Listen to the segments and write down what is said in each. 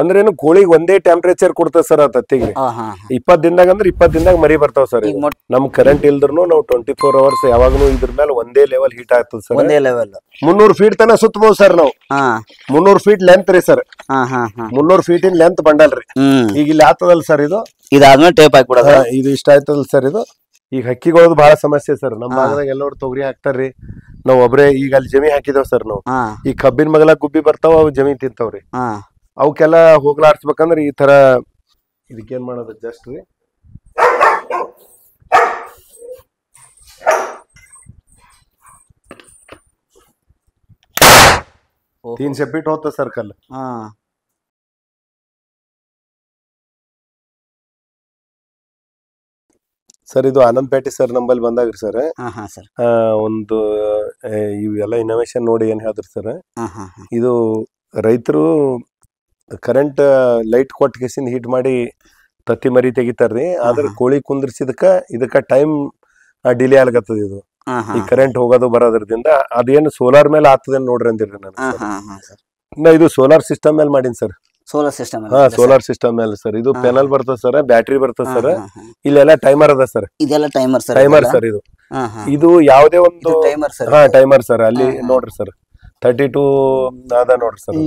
ಅಂದ್ರೆ ಏನು ಕೋಳಿಗೆ ಒಂದೇ ಟೆಂಪರೇಚರ್ ಕೊಡ್ತದ ಸರ್ ಆ ತತ್ತಿಗೆ 20 ದಿನದಾಗ ಅಂದ್ರೆ 20 ದಿನದಾಗ ಮರಿ ಬರ್ತಾವ ಸರ್. ನಮ್ ಕರೆಂಟ್ ಇಲ್ದ್ರು ನಾವು 24 hours ಯಾವಾಗಲೂ ಇದ್ರ ಮೇಲೆ ಒಂದೇ ಲೆವೆಲ್ ಹೀಟ್ ಆಗ್ತದ ಸರ್. ಒಂದೇ ಲೆವೆಲ್ 300 ಫೀಟ್ ತನ ಸುತ್ತಬಹುದು ಸರ್ ನಾವು. 300 ಫೀಟ್ ಲೆಂತ್ ರೀ ಸರ್. 300 ಫೀಟ್ ಇನ್ ಲೆಂತ್ ಬಂಡಲ್ರಿ. ಈಗ ಇಲ್ಲಿ ಆಗ್ತದಲ್ಲ ಸರ್ ಇದು. ಇದಾದ್ಮೇಲೆ ಟೇಪ್ ಹಾಕ್ಬಿಡೋದು. ಇದು ಇಷ್ಟ ಆಯ್ತದಲ್ಲ ಸರ್ ಇದು. ಈಗ ಹಕ್ಕಿಗಳದ್ದು ಬಹಳ ಸಮಸ್ಯೆ ಸರ್. ನಮ್ಮ ಭಾಗದಾಗ ಎಲ್ಲರೂ ತೊಗರಿ ಹಾಕ್ತಾರ್ರಿ. ನಾವ್ ಒಬ್ರೇ ಈಗ ಅಲ್ಲಿ ಜಮಿ ಹಾಕಿದೇವ್ ಸರ್ ನಾವು. ಈ ಕಬ್ಬಿನ ಮಗಲ ಗುಬ್ಬಿ ಬರ್ತಾವ, ಅವು ಜಮಿ ತಿಂತಾವ್ರಿ. ಅವಕ್ಕೆಲ್ಲ ಹೋಗ್ಲಾಡ್ಸ್ಬೇಕಂದ್ರ ಈ ತರ ಇದಕ್ಕೇನ್ ಮಾಡೋದು ಜಸ್ಟ್ ರೀ. 300 ಫೀಟ್ ಹೋಗ್ತದ ಸರ್ ಕಲ್ಲು. ಸರ್ ಇದು ಆನಂದ್ ಪೇಟೆ ಸರ್ ನಂಬಲ್ಲಿ ಬಂದಾಗ್ರಿ ಸರ್. ಒಂದು ಇವೆಲ್ಲ ಇನೋವೇಷನ್ ನೋಡಿ ಏನ್ ಹೇಳಿದ್ರಿ ಸರ್. ಇದು ರೈತರು ಕರೆಂಟ್ ಲೈಟ್ ಕೊಟ್ಟ ಕೇಸಿಂದ ಹೀಟ್ ಮಾಡಿ ತತ್ತಿ ಮರಿ ತೆಗಿತಾರ್ರಿ. ಆದ್ರೆ ಕೋಳಿ ಇದಕ್ಕ ಟೈಮ್ ಡಿಲೇ ಆಗ್ಲತ್ತದ. ಇದು ಈ ಕರೆಂಟ್ ಹೋಗೋದು ಬರೋದ್ರದಿಂದ ಅದೇನು ಸೋಲಾರ್ ಮೇಲೆ ಆಗ್ತದೇನು ನೋಡ್ರಿ ಅಂದಿರಿ ನಾನು. ಇದು ಸೋಲಾರ್ ಸಿಸ್ಟಮ್ ಮೇಲೆ ಮಾಡೀನಿ sir. Solar system. Solar system ಮೇಲೆ ಸರ್. ಇದು ಪೆನಲ್ ಬರ್ತದ ಸರ್, ಬ್ಯಾಟ್ರಿ ಬರ್ತದ ಸರ್. ಇಲ್ಲೆಲ್ಲ ಟೈಮರ್ ಅದ ಸರ್. ಇದೆಲ್ಲ ಟೈಮರ್ ಸರ್. ಟೈಮರ್ ಸರ್ ಇದು. ಇದು ಯಾವುದೇ ಒಂದು ಟೈಮರ್ ಸರ್. ಅಲ್ಲಿ ನೋಡ್ರಿ ಸರ್ 32 ಅದ ನೋಡ್ರಿ ಸರ್.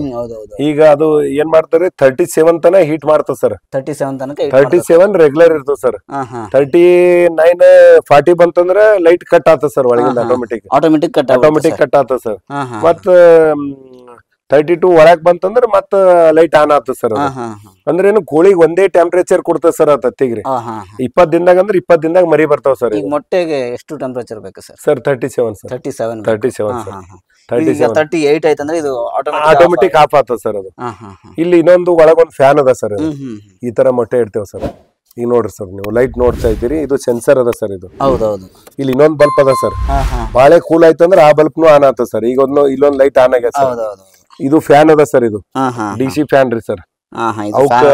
ಈಗ ಅದು ಏನ್ ಮಾಡ್ತಾರೆ 37 ತನ ಹೀಟ್ ಮಾಡ್ತದ ಸರ್. 37 ರೆಗ್ಯುಲರ್ ಇರ್ತದ ಸರ್. 39 40 ಬಂತಂದ್ರ ಲೈಟ್ ಕಟ್ ಆಗ್ತದ ಸರ್ ಒಳಗಿಂದ. ಆಟೋಮೆಟಿಕ್ ಕಟ್ ಆಗ್ತದ ಸರ್. ಮತ್ತ 32 ಒಳಗ್ ಬಂತಂದ್ರ ಮತ್ತ ಲೈಟ್ ಆನ್ ಆಗ್ತದ ಸರ್. ಅಂದ್ರೆ ಏನು ಕೋಳಿಗೆ ಒಂದೇ ಟೆಂಪರೇಚರ್ ಕೊಡ್ತದ ಸರ್ ಆ ತತ್ತಿಗ್ರಿ. 20 ದಿನದಾಗ ಅಂದ್ರೆ 20 ದಿನದಾಗ ಮರಿ ಬರ್ತಾವ ಸರ್. ಮೊಟ್ಟೆಗೆ ಎಷ್ಟು ಟೆಂಪರೇಚರ್ ಬೇಕು ಸರ್? Sir 37 sir. 37 38 ಆಯ್ತಂದ್ರೆ ಇದು ಆಟೋಮೆಟಿಕ್ ಆಫ್ ಆಗ್ತದ ಸರ್ ಅದು. ಇಲ್ಲಿ ಇನ್ನೊಂದು ಒಳಗೊಂದು ಫ್ಯಾನ್ ಅದ ಸರ್. ಈ ತರ ಮೊಟ್ಟೆ ಇಡ್ತೇವ ಸರ್. ಈಗ ನೋಡ್ರಿ ಸರ್ ನೀವು ಲೈಟ್ ನೋಡ್ತಾ ಇದ್ದೀರಿ. ಇದು ಸೆನ್ಸರ್ ಅದ ಸರ್. ಇದು ಇಲ್ಲಿ ಇನ್ನೊಂದು ಬಲ್ಪ್ ಅದ ಸರ್. ಬಾಳೆ ಕೂಲ್ ಆಯ್ತಂದ್ರೆ ಆ ಬಲ್ಪ್ನು ಆನ್ ಆಗ್ತದ ಸರ್. ಈಗ ಇಲ್ಲೊಂದು ಲೈಟ್ ಆನ್ ಆಗ್ಯದ ಸರ್. ಇದು ಫ್ಯಾನ್ ಅದ ಸರ್. ಇದು DC ಫ್ಯಾನ್ ರೀ ಸರ್. ಅವಕ್ಕ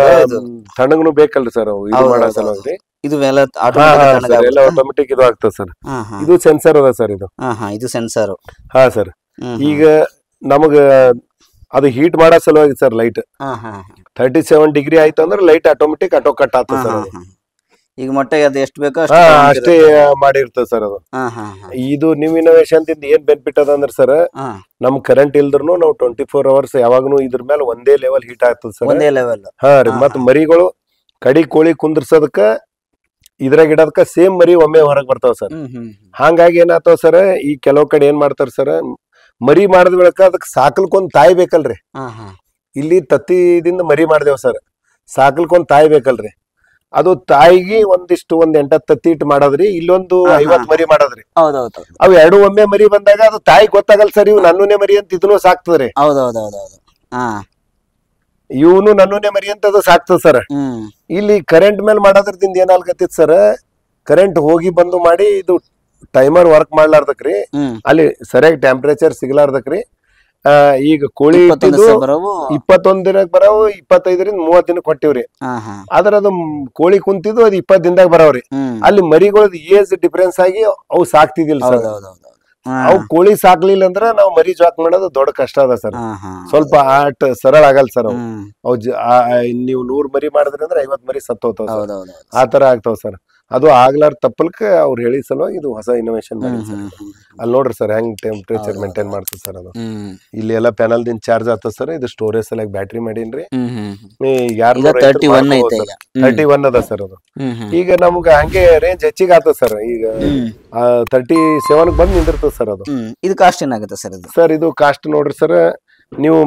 ತಣ್ಣಗನು ಬೇಕಲ್ರಿ ಸರ್ ಅವು ಇದು ಮಾಡೋ ಸಲುವಾಗಿ. ಇದು ಎಲ್ಲ ಆಟೋಮೆಟಿಕ್ ಇದು ಆಗ್ತದ ಸರ್. ಇದು ಸೆನ್ಸರ್ ಅದ ಸರ್. ಇದು ಸೆನ್ಸರ್. ಹಾ ಸರ್. ಈಗ ನಮಗ ಅದು ಹೀಟ್ ಮಾಡೋ ಸಲುವಾಗಿ ಸರ್ ಲೈಟ್ 37 ಡಿಗ್ರಿ ಆಯ್ತು ಅಂದ್ರೆ ಲೈಟ್ ಆಟೋಮೆಟಿಕ್ ಆಟೋ ಕಟ್ ಆಗ್ತದ ಸರ್. ಈಗ ಮೊಟ್ಟೆಗೆ ಅದು ಎಷ್ಟು ಬೇಕೋ ಅಷ್ಟೇ ಮಾಡಿರ್ತದ ಸರ್ ಅದು. ಇದು ನ್ಯೂ ಇನೋವೇಷನ್ ದಿಂದ ಏನ್ ಬೆನಿಫಿಟ್ ಅದ ಅಂದ್ರೆ ಸರ್, ನಮ್ ಕರೆಂಟ್ ಇಲ್ದ್ರು ನಾವು 24 hours ಯಾವಾಗನು ಇದ್ರ ಮೇಲೆ ಒಂದೇ ಲೆವೆಲ್ ಹೀಟ್ ಆಗ್ತದ ಸರ್. ಒಂದೇ ಲೆವೆಲ್. ಹಾ ರೀ. ಮತ್ ಮರಿಗಳು ಕಡಿ ಕೋಳಿ ಕುಂದ್ರಸದಕ್ಕ ಇದ್ರಾಗ ಇಡೋದಕ್ಕ ಸೇಮ್ ಮರಿ ಒಮ್ಮೆ ಹೊರಗ್ ಬರ್ತಾವ ಸರ್. ಹಂಗಾಗಿ ಏನಾಗ್ತಾವ ಸರ್, ಈ ಕೆಲವ್ ಕಡೆ ಏನ್ ಮಾಡ್ತಾರ ಸರ್, ಮರಿ ಮಾಡಿದ ಬೆಳಕ ಅದಕ್ಕೆ ಸಾಕಲ್ಕೊಂದ್ ತಾಯಿ ಬೇಕಲ್ರಿ. ಇಲ್ಲಿ ತತ್ತಿದಿಂದ ಮರಿ ಮಾಡ್ದೇವ್ ಸರ್. ಸಾಕಲ್ಕೊಂದ್ ತಾಯಿ ಬೇಕಲ್ರಿ. ಅದು ತಾಯಿಗೆ ಒಂದ್ 8 ತತ್ತಿ ಇಟ್ಟು ಮಾಡೋದ್ರಿ. ಇಲ್ಲೊಂದು 50 ಮರಿ ಮಾಡೋದ್ರಿ. ಅವ್ ಎರಡು ಒಮ್ಮೆ ಮರಿ ಬಂದಾಗ ಅದು ತಾಯಿ ಗೊತ್ತಾಗಲ್ ಸರ್. ಇವ್ ನನ್ನೂನೇ ಮರಿ ಅಂತ ಇದನ್ನು ಸಾಕ್ತದ್ರಿ. ಇವನು ನನ್ನೂನೇ ಮರಿ ಅಂತ ಅದು ಸಾಕ್ತದ ಸರ್. ಇಲ್ಲಿ ಕರೆಂಟ್ ಮೇಲೆ ಮಾಡೋದ್ರದಿಂದ ಏನಾಗತ್ತಿತ್ ಸರ್, ಕರೆಂಟ್ ಹೋಗಿ ಬಂದು ಮಾಡಿ ಇದು ಟೈಮರ್ ವರ್ಕ್ ಮಾಡ್ಲಾರ್ದಕ್ರಿ, ಅಲ್ಲಿ ಸರಿಯಾಗಿ ಟೆಂಪರೇಚರ್ ಸಿಗ್ಲಾರ್ದಕ್ರಿ. ಈಗ ಕೋಳಿ 21 ದಿನಕ್ ಬರಾವ್, 25ರಿಂದ 30 ದಿನಕ್ಕೆ ಹೊಟ್ಟಿವ್ರಿ. ಆದ್ರ ಅದು ಕೋಳಿ ಕುಂತಿದ್ದು ಅದು 20 ದಿನದಾಗ ಬರಾವ್ರಿ. ಅಲ್ಲಿ ಮರಿಗಳದ್ ಏಜ್ ಡಿಫರೆನ್ಸ್ ಆಗಿ ಅವು ಸಾಕ್ತಿದಿಲ್ಲ ಸರ್. ಅವು ಕೋಳಿ ಸಾಕ್ಲಿಲ್ಲ ಅಂದ್ರ ನಾವ್ ಮರಿ ಜಾಕ್ ಮಾಡೋದು ದೊಡ್ಡ ಕಷ್ಟ ಅದ ಸರ್. ಸ್ವಲ್ಪ ಆಟ ಸರಳ ಆಗಲ್ ಸರ್. ಅವು ನೀವು 100 ಮರಿ ಮಾಡಿದ್ರಿ ಅಂದ್ರೆ 50 ಮರಿ ಸತ್ ಹೋಗ್ತಾವ ಸರ್. ಆ ತರ ಆಗ್ತಾವ ಸರ್. ಅದು ಆಗ್ಲಾರ ತಪ್ಪಲ್ಕ ಅವ್ರು ಹೇಳಿ ಸಲುವಾಗಿ ಇದು ಹೊಸ ಇನೋವೇಷನ್ ಮಾಡಿ ಸರ್. ಅಲ್ಲಿ ನೋಡ್ರಿ ಸರ್ ಹೆಂಗ್ ಟೆಂಪರೇಚರ್ ಮೇಂಟೈನ್ ಮಾಡ್ತದ ಸರ್ ಅದು. ಇಲ್ಲಿ ಎಲ್ಲ ಪ್ಯಾನಲ್ ದಿಂದ ಚಾರ್ಜ್ ಆಗ್ತದ ಸರ್. ಇದು ಸ್ಟೋರೇಜ್ ಸಲುವಾಗಿ ಬ್ಯಾಟ್ರಿ ಮಾಡೀನ್ರಿ. 31 ಅದ ಸರ್ ಅದು. ಈಗ ನಮ್ಗ ಹಂಗೆ ರೇಂಜ್ ಹೆಚ್ಚಿಗೆ ಆಗ್ತದ ಸರ್. ಈಗ 37 ಬಂದ್ ನಿಂದಿರ್ತದ ಸರ್ ಅದು. ಇದು ಕಾಸ್ಟ್ ಏನಾಗುತ್ತೆ ಸರ್? ಸರ್ ಇದು ಕಾಸ್ಟ್ ನೋಡ್ರಿ ಸರ್, ನೀವು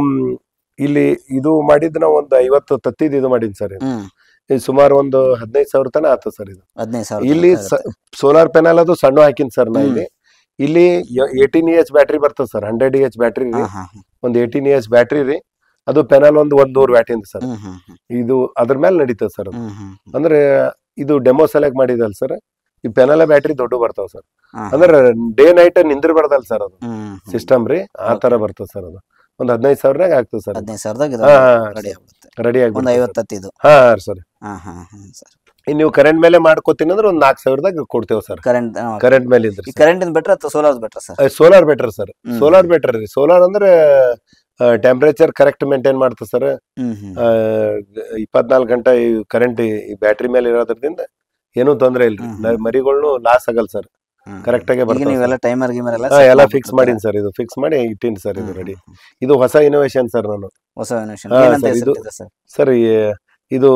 ಇಲ್ಲಿ ಇದು ಮಾಡಿದ್ ನಾವು ಒಂದು 50 ತತ್ತಿದ್ ಇದು ಮಾಡಿದ್ ಸರ್. ಸುಮಾರು ಒಂದು 15,000 ತನ ಆತ ಸರ್. ಇದು 15,000. ಇಲ್ಲಿ ಸೋಲಾರ್ ಪ್ಯಾನಲ್ ಅದು ಸಣ್ಣ ಹಾಕಿನ್ ಸರ್ ನಾ. ಇಲ್ಲಿ 18 EH ಬ್ಯಾಟ್ರಿ ಬರ್ತದ ಸರ್. 100 EH ಬ್ಯಾಟ್ರಿ ರೀ. ಒಂದ್ 18 EH ಬ್ಯಾಟ್ರಿ ರೀ. ಅದು ಪ್ಯಾನಲ್ ಒಂದು 100 ವ್ಯಾಟ್ ಇಂದ ಸರ್. ಇದು ಅದ್ರ ಮೇಲೆ ನಡೀತದ ಸರ್. ಅಂದ್ರೆ ಇದು ಡೆಮೋ ಸೆಲೆಕ್ಟ್ ಮಾಡಿದಲ್ ಸರ್. ಈ ಪ್ಯಾನಲ್ ಬ್ಯಾಟ್ರಿ ದೊಡ್ಡ ಬರ್ತಾವ ಸರ್. ಅಂದ್ರೆ ಡೇ ನೈಟ್ ನಿಂದಿರ್ಬಾರ್ದಲ್ ಸರ್ ಅದು ಸಿಸ್ಟಮ್ ರೀ. ಆ ತರ ಬರ್ತದ ಸರ್. ಅದು ಒಂದ್ 15,000 ಆಗ್ತದೆ ಸರ್. 15,000 ರೆಡಿ ಆಗಿ 50 ಹಾ ಸರ್. ನೀವು ಕರೆಂಟ್ ಮೇಲೆ ಮಾಡ್ಕೋತೀನಿ ಅಂದ್ರೆ ಒಂದ್ 4,000ದಾಗ ಕೊಡ್ತೇವೆ ಸರ್. ಕರೆಂಟ್ ಮೇಲೆ ಇದ್ರೆ ಕರೆಂಟ್ ಬೆಟರ್ ಅಥವಾ solar better sir? Solar better sir. Solar better ರೀ. ಸೋಲಾರ್ ಅಂದ್ರೆ ಟೆಂಪರೇಚರ್ ಕರೆಕ್ಟ್ ಮೇಂಟೈನ್ ಮಾಡ್ತದೆ ಸರ್. 24 ಗಂಟೆ ಕರೆಂಟ್ ಈ ಬ್ಯಾಟ್ರಿ ಮೇಲೆ ಇರೋದ್ರಿಂದ ಏನೂ ತೊಂದರೆ ಇಲ್ರಿ. ಮರಿಗಳ್ನು ಲಾಸ್ ಆಗಲ್ಲ ಸರ್, ಕರೆಕ್ಟ್ ಆಗಿ ಬರ್ತದೆ. ಎಲ್ಲ ಫಿಕ್ಸ್ ಮಾಡೀನಿ ಸರ್, ಇದು ಫಿಕ್ಸ್ ಮಾಡಿ ಇಟ್ಟಿನಿ ಸರ್. ಇದು ರೆಡಿ. ಇದು ಹೊಸ ಇನೋವೇಷನ್ ಸರ್. ನಾನು ಸರ್ ಇದು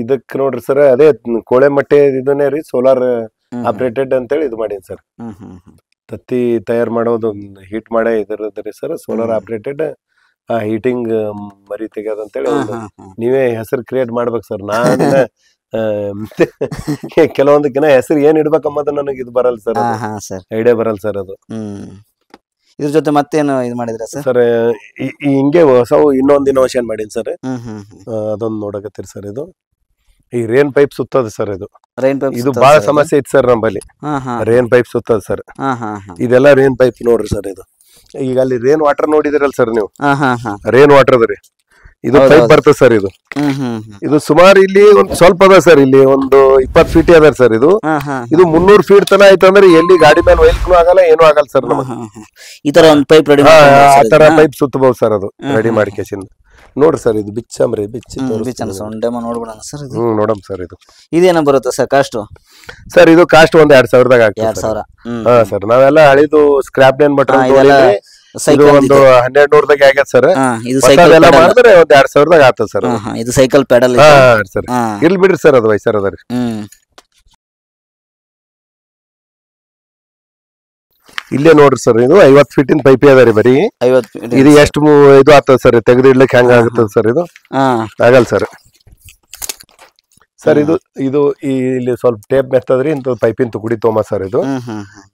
ಇದಕ್ ನೋಡ್ರಿ ಸರ್, ಅದೇ ಕೋಳೆ ಮೊಟ್ಟೆ ಇದನ್ನೇ ರೀ, ಸೋಲಾರ್ ಆಪರೇಟೆಡ್ ಅಂತೇಳಿ ಇದು ಮಾಡೀನಿ ಸರ್. ತತ್ತಿ ತಯಾರು ಮಾಡೋದು ಹೀಟ್ ಮಾಡೇ ಇದರದ್ರಿ ಸರ್, ಸೋಲಾರ್ ಆಪರೇಟೆಡ್ ಹೀಟಿಂಗ್ ಮರಿ ತೆಗೆಯೋದು ಅಂತೇಳಿ ನೀವೇ ಹೆಸರು ಕ್ರಿಯೇಟ್ ಮಾಡ್ಬೇಕು ಸರ್. ನಾನು ಕೆಲವೊಂದಕ್ಕಿನ ಹೆಸರು ಏನ್ ಇಡ್ಬೇಕಂಬುದು ನನಗೆ ಇದು ಬರಲ್ಲ ಸರ್, ಐಡಿಯಾ ಬರಲ್ಲ ಸರ್. ಅದು ಇದ್ರ ಜೊತೆ ಮತ್ತೇನು ಇದು ಮಾಡಿದ್ರ ಸರ್? ಹಿಂಗೆ ಹೊಸ ಇನ್ನೊಂದು ಇನೋವೇಷನ್ ಮಾಡೀನಿ ಸರ್, ಅದೊಂದು ನೋಡಕತ್ತೀರಿ ಸರ್. ಇದು ಈ ರೇನ್ ಪೈಪ್ ಸುತ್ತದ ಸರ್. ಇದು ಬಹಳ ಸಮಸ್ಯೆ ಇತ್ತು ಸರ್ ನಮ್ಮಲ್ಲಿ, ರೇನ್ ಪೈಪ್ ಸುತ್ತದ ಸರ್. ಇದೆಲ್ಲ ರೇನ್ ಪೈಪ್ ನೋಡ್ರಿ ಸರ್. ಇದು ಈಗ ಅಲ್ಲಿ ರೇನ್ ವಾಟರ್ ನೋಡಿದಿರಲ್ಲ ಸರ್ ನೀವು, ರೇನ್ ವಾಟರ್ ಅದ ರೀ, ಇದು ಪೈಪ್ ಬರ್ತದೆ ಸರ್. ಇದು ಸುಮಾರು ಇಲ್ಲಿ ಒಂದ್ ಸ್ವಲ್ಪ ಅದ ಸರ್, ಇಲ್ಲಿ ಒಂದು 20 ಫೀಟ್ ಅದ ಸರ್. ಇದು 300 ಫೀಟ್ ತನ ಆಯ್ತು ಅಂದ್ರೆ ಎಲ್ಲಿ ಗಾಡಿ ಮೇಲೆ ಒಯ್ಲಿಕ್ಕೂ ಆಗಲ್ಲ, ಏನೂ ಆಗಲ್ಲ ಸರ್. ಈ ತರ ಒಂದು ಪೈಪ್ ರೆಡಿ, ಆ ತರ ಪೈಪ್ ಸುತ್ತಬಹುದು ಸರ್. ಅದು ರೆಡಿ ಮಾಡಿ ಕೇಸಿಂದ ನೋಡ್ರಿ ಸರ್. ಇದು ಬಿಚ್ಚಮ್ರಿ, ನೋಡ್ಬಿಡೋಣ ಸರ್. ನೋಡಮ್ ಸರ್. ಇದು ಇದೇನ ಬರುತ್ತೆ ಸರ್ ಕಾಸ್ಟ್? ಸರ್ ಇದು ಕಾಸ್ಟ್ ಒಂದ್ 2000ದಾಗ ಆಗ್ತದೆ. 2000? ಹಾ ಸರ್. ನಾವೆಲ್ಲ ಹಳಿದು ಸ್ಕ್ರಾಪ್ ನೇನ್ ಮಟ್ಟ ಇದು ಒಂದು 1200ದಾಗ ಆಗ್ಯದ ಸರ್. ಮಾಡಿದ್ರೆ ಒಂದ್ 2000ದಾಗ ಆಗ್ತದೆ ಸರ್. ಇದು ಸೈಕಲ್ ಪೆಡಲ್ ಸರ್. ಇರ್ಲಿ ಬಿಡ್ರಿ ಸರ್, ಅದು ವಯಸ್ಸರ್ ಅದ ರೀ. ಇಲ್ಲೇ ನೋಡ್ರಿ ಸರ್, ಇದು 50 ಫೀಟಿನ ಪೈಪ್ ಅದ ರೀ ಬರೀ. ಇದು ಎಷ್ಟು ಇದು ಆಗ್ತದ ಸರ್, ತೆಗೆದು ಇಡ್ಲಿಕ್ಕೆ ಹೆಂಗ ಆಗುತ್ತದ ಸರ್? ಇದು ಆಗಲ್ಲ ಸರ್. ಸರ್ ಇದು ಇಲ್ಲಿ ಸ್ವಲ್ಪ ಟೇಪ್ ಮೆತ್ತದ್ರಿ, ಇಂತ ಪೈಪಿನ ತುಕಡಿ ತೊಗೊಂಬ ಸರ್.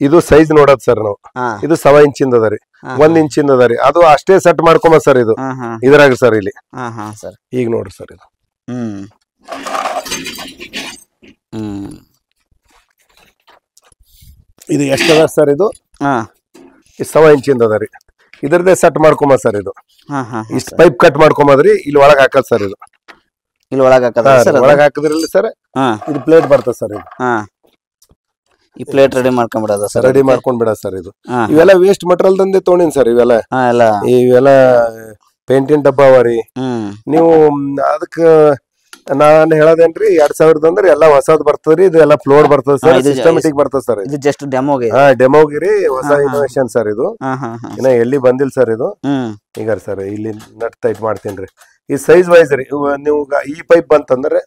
ಇದು ಸೈಜ್ ನೋಡದ್ ಸರ್ ನಾವು. ಇದು 1 ಇಂಚಿಂದ ಅದ ರೀ, 1 ಇಂಚಿಂದ ಅದ ರೀ. ಅದು ಅಷ್ಟೇ ಸೆಟ್ ಮಾಡ್ಕೊಂಬ ಸರ್. ಇದು ಇದ್ರಾಗ ಸರ್ ಇಲ್ಲಿ ಈಗ ನೋಡ್ರಿ ಸರ್. ಇದು ಎಷ್ಟದ ಸರ್? ಇದು 1 ಇಂಚಿಂದ ಅದ ರೀ. ಇದ್ರದೇ ಸೆಟ್ ಮಾಡ್ಕೊಂಬ ಸರ್. ಇದು ಇಷ್ಟ ಪೈಪ್ ಕಟ್ ಮಾಡ್ಕೊಂಬದ್ರಿ, ಇಲ್ಲಿ ಒಳಗ್ ಹಾಕದ್ ಸರ್. ಇದು ಇಲ್ಲಿ ಒಳಗ್ ಹಾಕದ್ರಲ್ಲಿ ಸರ್ ಇದು ಪ್ಲೇಟ್ ಬರ್ತದೆ ಸರ್. ಇದು ಈ ಪ್ಲೇಟ್ ರೆಡಿ ಮಾಡ್ಕೊಂಡ್ಬಿಡೋದ ಸರ್? ರೆಡಿ ಮಾಡ್ಕೊಂಡ್ ಬಿಡ ಸರ್. ಇದು ಇವೆಲ್ಲ ವೇಸ್ಟ್ ಮಟೀರಿಯಲ್ ದಂದೆ ತೊಗೊಂಡಿನಿ ಸರ್. ಇವೆಲ್ಲ ಪೇಂಟಿನ ಡಬ್ಬ ಅವ ರೀ. ನೀವು ಅದಕ್ಕ ನಾನ್ ಹೇಳೋದೇನ್ರಿ, 2000 ಅಂದ್ರೆ ಎಲ್ಲ ಹೊಸದ್ ಬರ್ತದ್ರಿ. ಇದು ಎಲ್ಲ ಫ್ಲೋರ್ ಬರ್ತದೆ ಸರ್, ಸಿಸ್ಟಮೆಟಿಕ್ ಬರ್ತದೆ ಸರ್. ಇದು ಜಸ್ಟ್ ಡೆಮೋಗೆ? ಡೆಮೋಗಿರಿ, ಹೊಸ ಇನೋವೇಷನ್ ಸರ್. ಇದು ಇನ್ನ ಎಲ್ಲಿ ಬಂದಿಲ್ಲ ಸರ್. ಇದು ಈಗ ಸರ್ ಇಲ್ಲಿ ನಟ್ ಟೈಟ್ ಮಾಡ್ತೀನಿ. ಈ ಸೈಜ್ ವೈಸ್ ರೀ. ನೀವು ಈ ಪೈಪ್ ಬಂತಂದ್ರೆ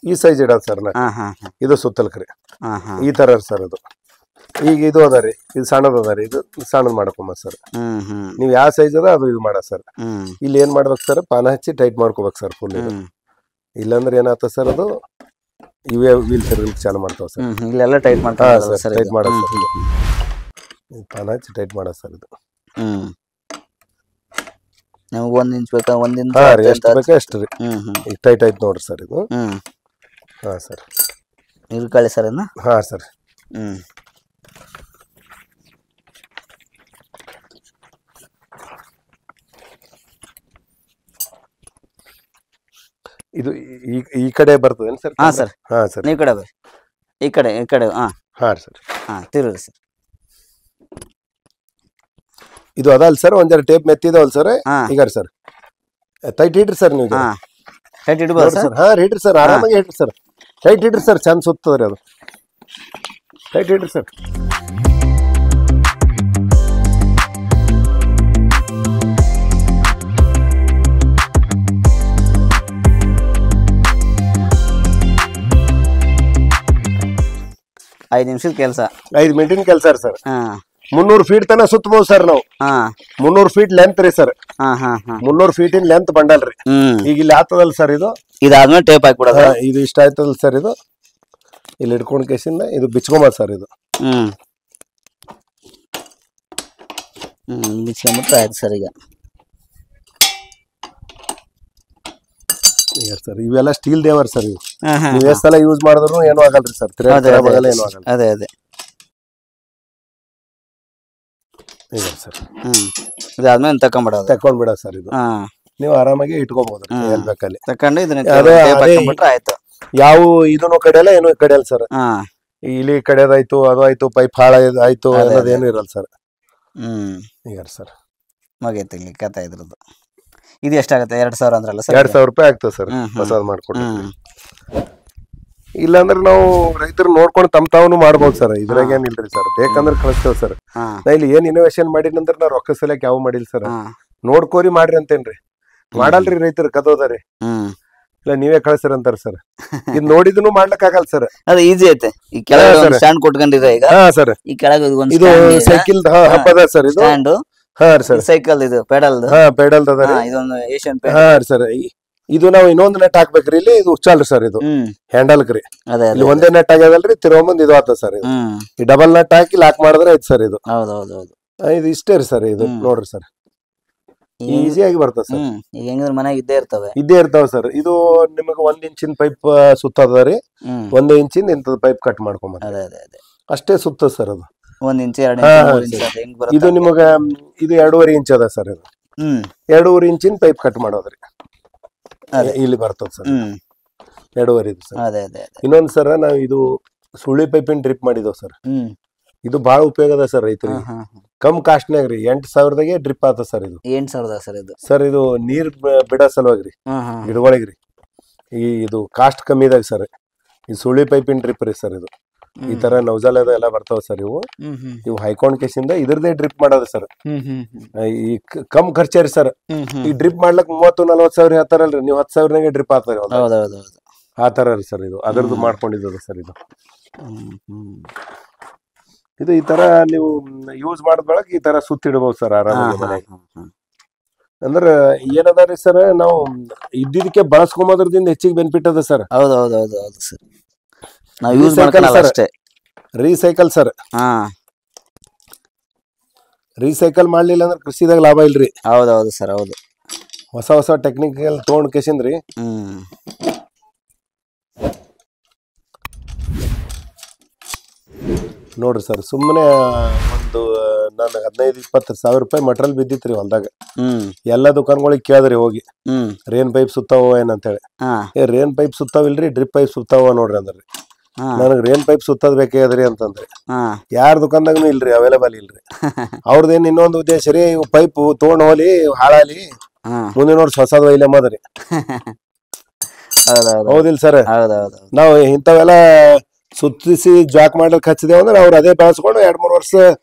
ಈ ಸೈಜ್ ಇಡೋದು ಸರ್. ಇದು ಸುತ್ತಲ್ಕ್ರಿ ಈ ತರ ಸರ್. ಅದು ಈಗ ಇದು ಅದ ರೀ, ಇದು ಸಣ್ಣದ ಅದ ರೀ. ಇದು ಸಣ್ಣದ್ ಮಾಡ್ಕೊಂಬ ಸರ್. ನೀವ್ ಯಾವ ಸೈಜ್ ಅದ ಅದು ಇದು ಮಾಡ ಸರ್. ಇಲ್ಲಿ ಏನ್ ಮಾಡ್ಬೇಕು ಸರ್, ಪಾನ ಹಚ್ಚಿ ಟೈಟ್ ಮಾಡ್ಕೋಬೇಕು ಸರ್ ಫುಲ್. ಇಲ್ಲಾಂದ್ರೆ ಏನಾಗ್ತದೆ ಸರ್, ಅದು ಇವೇ ವೀಲ್ ತಿರ್ಗಲಿಕ್ಕೆ ಚಾಲು ಮಾಡ್ತಾವ ಸರ್. ಇಲ್ಲೆಲ್ಲ ಟೈಟ್ ಮಾಡ್ತಾರೆ ಸರ್. ಟೈಟ್ ಮಾಡೋದು ಸರ್. ಪಾನ ಹಚ್ಚಿ ಟೈಟ್ ಮಾಡೋದು ಸರ್. ಇದು ನಮ್ಗೆ 1 ಇಂಚ್ ಬೇಕಾ? 1 ಇಂಚ್ ಎಷ್ಟು ಬೇಕಾ ಅಷ್ಟು ರೀ. ಈಗ ಟೈಟ್ ಆಯ್ತು ನೋಡ್ರಿ ಸರ್. ಇದು ಹಾ ಸರ್. ಇರ್ಕೊಳ್ಳಿ ಸರ್. ಹಾ ಸರ್. ಇದು ಈ ಕಡೆ ಬರ್ತದೇನು ಸರ್? ಹಾ ಸರ್. ಹಾ ಸರ್. ಈ ಕಡೆ ಬರ್ರಿ, ಈ ಕಡೆ. ಹಾ ಸರ್. ತಿರುಗಿ ಸರ್. ಇದು ಅದಲ್ಲ ಸರ್, ಒಂದ್ ಜರ ಟೇಪ್ ಮೆತ್ತಿದವಲ್ಲ ಸರ್. ಈಗ ಸರ್ ಟೈಟ್ ಇಡ್ರಿ ಸರ್. ನೀವು ಟೈಟ್ ಇಡ್ಬೋದು ಸರ್? ಹಾ ಇಡ್ರಿ ಸರ್, ಆರಾಮಾಗಿ ಇಡ್ರಿ ಸರ್. ಟೈಟ್ ಇಡ್ರಿ ಸರ್, ಚಂದ ಸುತ್ತದ್ರಿ. ಅದು ಟೈಟ್ ಇಡ್ರಿ ಸರ್. ಐದು ನಿಮಿಷದ ಕೆಲಸ, 5 ಮಿನಿಟಿನ ಕೆಲಸ ಸರ್. 300 ಫೀಟ್ ತನ ಸುತ್ತಬಹುದು ಸರ್ ನಾವು. 300 ಫೀಟ್ ಲೆಂತ್ ರೀ ಸರ್. 300 ಫೀಟಿನ ಲೆಂತ್ ಬಂಡಲ್ ರೀ. ಈಗ ಇಲ್ಲಿ ಆಗ್ತದಲ್ಲ ಸರ್. ಇದು ಇದಾದ್ಮೇಲೆ ಟೇಪ್ ಹಾಕ್ಬಿಡೋದು. ಇದು ಇಷ್ಟ ಆಯ್ತದಲ್ಲ ಸರ್. ಇದು ಇಲ್ಲಿ ಇಟ್ಕೊಂಡ್ ಕೇಸಿಂದ ಇದು ಬಿಚ್ಕೊಂಬ ಸರ್. ಇದು ಬಿಚ್ಕೊಂಡ್ಬಿಟ್ರೆ ಆಯ್ತು ಸರ್. ಈಗ ಸರ್ ಇವೆಲ್ಲ ಸ್ಟೀಲ್ ದೇವರ್ ಸರ್. ಇವು ನೀವು ಎಷ್ಟು ಸಲ ಯೂಸ್ ಮಾಡಿದ್ರು ಏನೂ ಆಗಲ್ರಿ ಸರ್. ಏನೂ ಆಗಲ್ಲ. ಅದೇ ಸರ್. ಇದಾದ್ಮೇಲೆ ತಕೊಂಡ್ಬಿಡ ಸರ್. ಇದು ನೀವು ಆರಾಮಾಗಿ ಇಟ್ಕೋಬಹುದು ಎಲ್ ಬೇಕಲ್ಲಿ ತಕೊಂಡು ಇದನ್ನ ಆಯ್ತು. ಯಾವ ಇದನ್ನು ಕಡೆಯಲ್ಲ, ಏನೋ ಕಡೆಯಲ್ಲ ಸರ್. ಇಲ್ಲಿ ಕಡೆದಾಯ್ತು, ಅದು ಆಯ್ತು, ಪೈಪ್ ಹಾಳ ಆಯ್ತು ಅನ್ನೋದೇನು ಇರಲ್ಲ ಸರ್. ಈಗ ಸರ್ ಮುಗೀತು ಇಲ್ಲಿ ಕಥೆ ಇದ್ರದ್ದು. ಇದು ಎಷ್ಟಾಗುತ್ತೆ? 2000 ಅಂದ್ರಲ್ಲ ಸರ್? 2000 ರೂಪಾಯಿ ಆಗ್ತದೆ ಸರ್ ಹೊಸದ್ ಮಾಡ್ಕೊಟ್ರೆ. ಇಲ್ಲಾಂದ್ರೆ ನಾವು ರೈತರು ನೋಡ್ಕೊಂಡು ತಾವು ಮಾಡ್ಬೋದು ಸರ್. ಇದ್ರಾಗ ಏನಿಲ್ರಿ ಸರ್, ಬೇಕಂದ್ರೆ ಕಳಿಸ್ತೇವ್ ಸರ್. ನಾ ಇಲ್ಲಿ ಏನ್ ಇನೋವೇಷನ್ ಮಾಡಿನಂದ್ರ ನಾ ರೊಕ್ಕ ಸಲಕ್ ಯಾವ ಮಾಡಿಲ್ಲ ಸರ್. ನೋಡ್ಕೋರಿ ಮಾಡ್ರಿ ಅಂತೇನ್ರಿ, ಮಾಡಲ್ರಿ ರೈತರು ಕದೋದಾರಿ. ಇಲ್ಲ ನೀವೇ ಕಳ್ಸಿರ ಅಂತಾರ ಸರ್. ಇದ್ ನೋಡಿದ್ನು ಮಾಡ್ಲಕ್ ಆಗಲ್ಲ ಸರ್. ಅದು ಈಸಿ ಐತೆ. ಈ ಕೆಳಗೆ ಸ್ಟ್ಯಾಂಡ್ ಕೊಟ್ಕೊಂಡಿರ ಈಗ. ಹಾ ಸರ್, ಈ ಕೆಳಗೆ ಒಂದು ಇದು ಸೈಕಲ್ ಹಬ್ಬದ ಸರ್ ಇದು ಸ್ಟ್ಯಾಂಡ್. ಹಾ ಸರ್, ಸೈಕಲ್ ಇದು ಪೆಡಲ್. ಹಾ ಪೆಡಲ್ ಅದ. ಇದೊಂದು ಏಷ್ಯನ್ ಹಾ ಸರ್, ಇದು ನಾವು ಇನ್ನೊಂದು ನೆಟ್ ಹಾಕ್ಬೇಕ್ರಿ ಇಲ್ಲಿ. ಇದು ಉಚ್ಚಾಲ್ರಿ ಸರ್, ಇದು ಹ್ಯಾಂಡಲ್ ಕ್ರಿ. ಇಲ್ಲಿ ಒಂದೇ ನೆಟ್ ಆಗ್ಯದಲ್ರಿ, ತಿರುಗೊಂಬಂದ್ ಇದು ಆತ ಸರ್. ಇದು ಈ ಡಬಲ್ ನೆಟ್ ಹಾಕಿ ಲಾಕ್ ಮಾಡಿದ್ರೆ ಐತ್ ಸರ್ ಇದು. ಹೌದೌದೌದು, ಇದು ಇಷ್ಟೇ ರೀ ಸರ್. ಇದು ನೋಡ್ರಿ ಸರ್, ಈಸಿಯಾಗಿ ಬರ್ತದೆ ಸರ್. ಈಗ ಹೆಂಗಂದ್ರೆ ಮನೆಗೆ ಇದ್ದೇ ಇರ್ತಾವ ಸರ್. ಇದು ನಿಮಗೆ 1 ಇಂಚಿನ ಪೈಪ್ ಸುತ್ತದ ರೀ, 1 ಇಂಚಿನ ಇಂಥದ್ ಪೈಪ್ ಕಟ್ ಮಾಡ್ಕೊಂಬ ಅಷ್ಟೇ ಸುತ್ತದ ಸರ್. ಅದು 1 ಇಂಚ್ 2 ಇಂಚ್. ಇದು ನಿಮಗ ಇದು 2.5 ಇಂಚ್ ಅದ ಸರ್. ಇದು 2.5 ಇಂಚಿನ ಪೈಪ್ ಕಟ್ ಮಾಡೋದ್ರಿ, ಇಲ್ಲಿ ಬರ್ತದ ಸರ್. 2.5 ಸರ್. ಇನ್ನೊಂದ್ ಸರ ನಾವ್ ಇದು ಸುಳಿ ಪೈಪಿನ ಡ್ರಿಪ್ ಮಾಡಿದವ್ ಸರ್. ಇದು ಬಹಳ ಉಪಯೋಗ ಅದ ಸರ್ ರೈತರಿಗೆ. ಕಮ್ ಕಾಸ್ಟ್ನಾಗ ರೀ, 8,000ದಾಗೆ ಡ್ರಿಪ್ ಆತ ಸರ್. ಇದು 8,000 ಸರ್. ಇದು ಸರ್, ಇದು ನೀರ್ ಬಿಡ ಸಲುವಾಗ್ರಿ ಗಿಡಗಳಿಗ್ರಿ. ಇದು ಕಾಸ್ಟ್ ಕಮ್ಮಿದಾಗ ಸರ್. ಈ ಸುಳಿ ಪೈಪಿನ ಡ್ರಿಪ್ ರೀ ಸರ್. ಇದು ಈ ತರ ನೌಜಾಲದ ಎಲ್ಲ ಬರ್ತಾವ ಸರ್. ಇವು ಹೈಕೊಂಡ್ ಕೇಸಿಂದ ಇದ್ರದೇ ಡ್ರಿಪ್ ಮಾಡೋದು ಸರ್. ಈ ಕಮ್ ಖರ್ಚ ರೀ ಸರ್. ಈ ಡ್ರಿಪ್ ಮಾಡ್ಲಕ್ 30-40 ಸಾವಿರ ಹೇಳ್ತಾರಲ್ರಿ, ನೀವು 10,000ನಾಗೆ ಡ್ರಿಪ್ ಆತಾರ ಆ ತರ ರೀ ಸರ್. ಇದು ಅದರದ್ದು ಮಾಡ್ಕೊಂಡಿದ್ದು ಸರ್. ಇದು ಈ ತರ ನೀವು ಯೂಸ್ ಮಾಡಿದ್ರೊಳಗೆ ಈ ತರ ಸುತ್ತಿಡ್ಬೋದು ಸರ್ ಆರಾಮಾಗಿ ಮನೆಗೆ. ಅಂದ್ರ ಏನದ ಸರ್, ನಾವು ಇದ್ದಿದ್ದಕ್ಕೆ ಬಳಸ್ಕೊಂಬೋದ್ರದಿಂದ ಹೆಚ್ಚಿಗೆ ಬೆನಿಫಿಟ್ ಅದ ಸರ್. ಹೌದೌದೌದು ಸರ್, ನಾವು ಯೂಸ್ ಮಾಡ್ಕೊಳ್ಳಲ್ಲ ಅಷ್ಟೇ. ರೀಸೈಕಲ್ ಸರ್, ರೀಸೈಕಲ್ ಮಾಡ್ಲಿಲ್ಲ ಅಂದ್ರೆ ಕೃಷಿದಾಗ ಲಾಭ ಇಲ್ರಿ. ಹೌದೌದು ಸರ್, ಹೌದು. ಹೊಸ ಟೆಕ್ನಿಕಲ್ ತೊಗೊಂಡ್ ಕೇಸಿಂದ್ರಿ. ನೋಡ್ರಿ ಸರ್, ಸುಮ್ಮನೆ ಒಂದು ನಾನು 15-20 ಸಾವಿರ ರೂಪಾಯಿ ಮಟೀರಿಯಲ್ ಬಿದ್ದಿತ್ರಿ ಹೊಲ್ದಾಗ. ಎಲ್ಲಾ ದುಕಾನ್ಗಳಿಗೆ ಕೇಳಿದ್ರಿ ಹೋಗಿ, ರೇನ್ ಪೈಪ್ ಸುತ್ತಾವ ಏನಂತೇಳಿ. ರೇನ್ ಪೈಪ್ ಸುತ್ತಾವಿಲ್ರಿ, ಡ್ರಿಪ್ ಪೈಪ್ ಸುತ್ತಾವ ನೋಡ್ರಿ ಅಂದ್ರಿ. ನನಗ್ ರೇನ್ ಪೈಪ್ ಸುತ್ತದ್ ಬೇಕೇದ್ರಿ ಅಂತಂದ್ರಿ. ಯಾರ ದುಕಾನ್ದಾಗನು ಇಲ್ರಿ, ಅವೈಲೇಬಲ್ ಇಲ್ರಿ. ಅವ್ರದೇನ್ ಇನ್ನೊಂದು ಉದ್ದೇಶ ರೀ, ಪೈಪ್ ತೊಗೊಂಡ್ ಹೋಲಿ ಹಾಳಾಲಿ ಮುಂದಿನ ವರ್ಷ ಹೊಸದ್ ಒಯ್ಲೆಂಬದ್ರಿ. ಹೌದಿಲ್ ಸರ್? ನಾವು ಇಂಥವೆಲ್ಲ ಸುತ್ತಿಸಿ ಜಾಕ್ ಮಾಡ್ಲಿಕ್ಕೆ ಹಚ್ಚಿದೇವ್ ಅಂದ್ರೆ ಅವ್ರು ಅದೇ ಬೆಳೆಸ್ಕೊಂಡು 2-3 ವರ್ಷ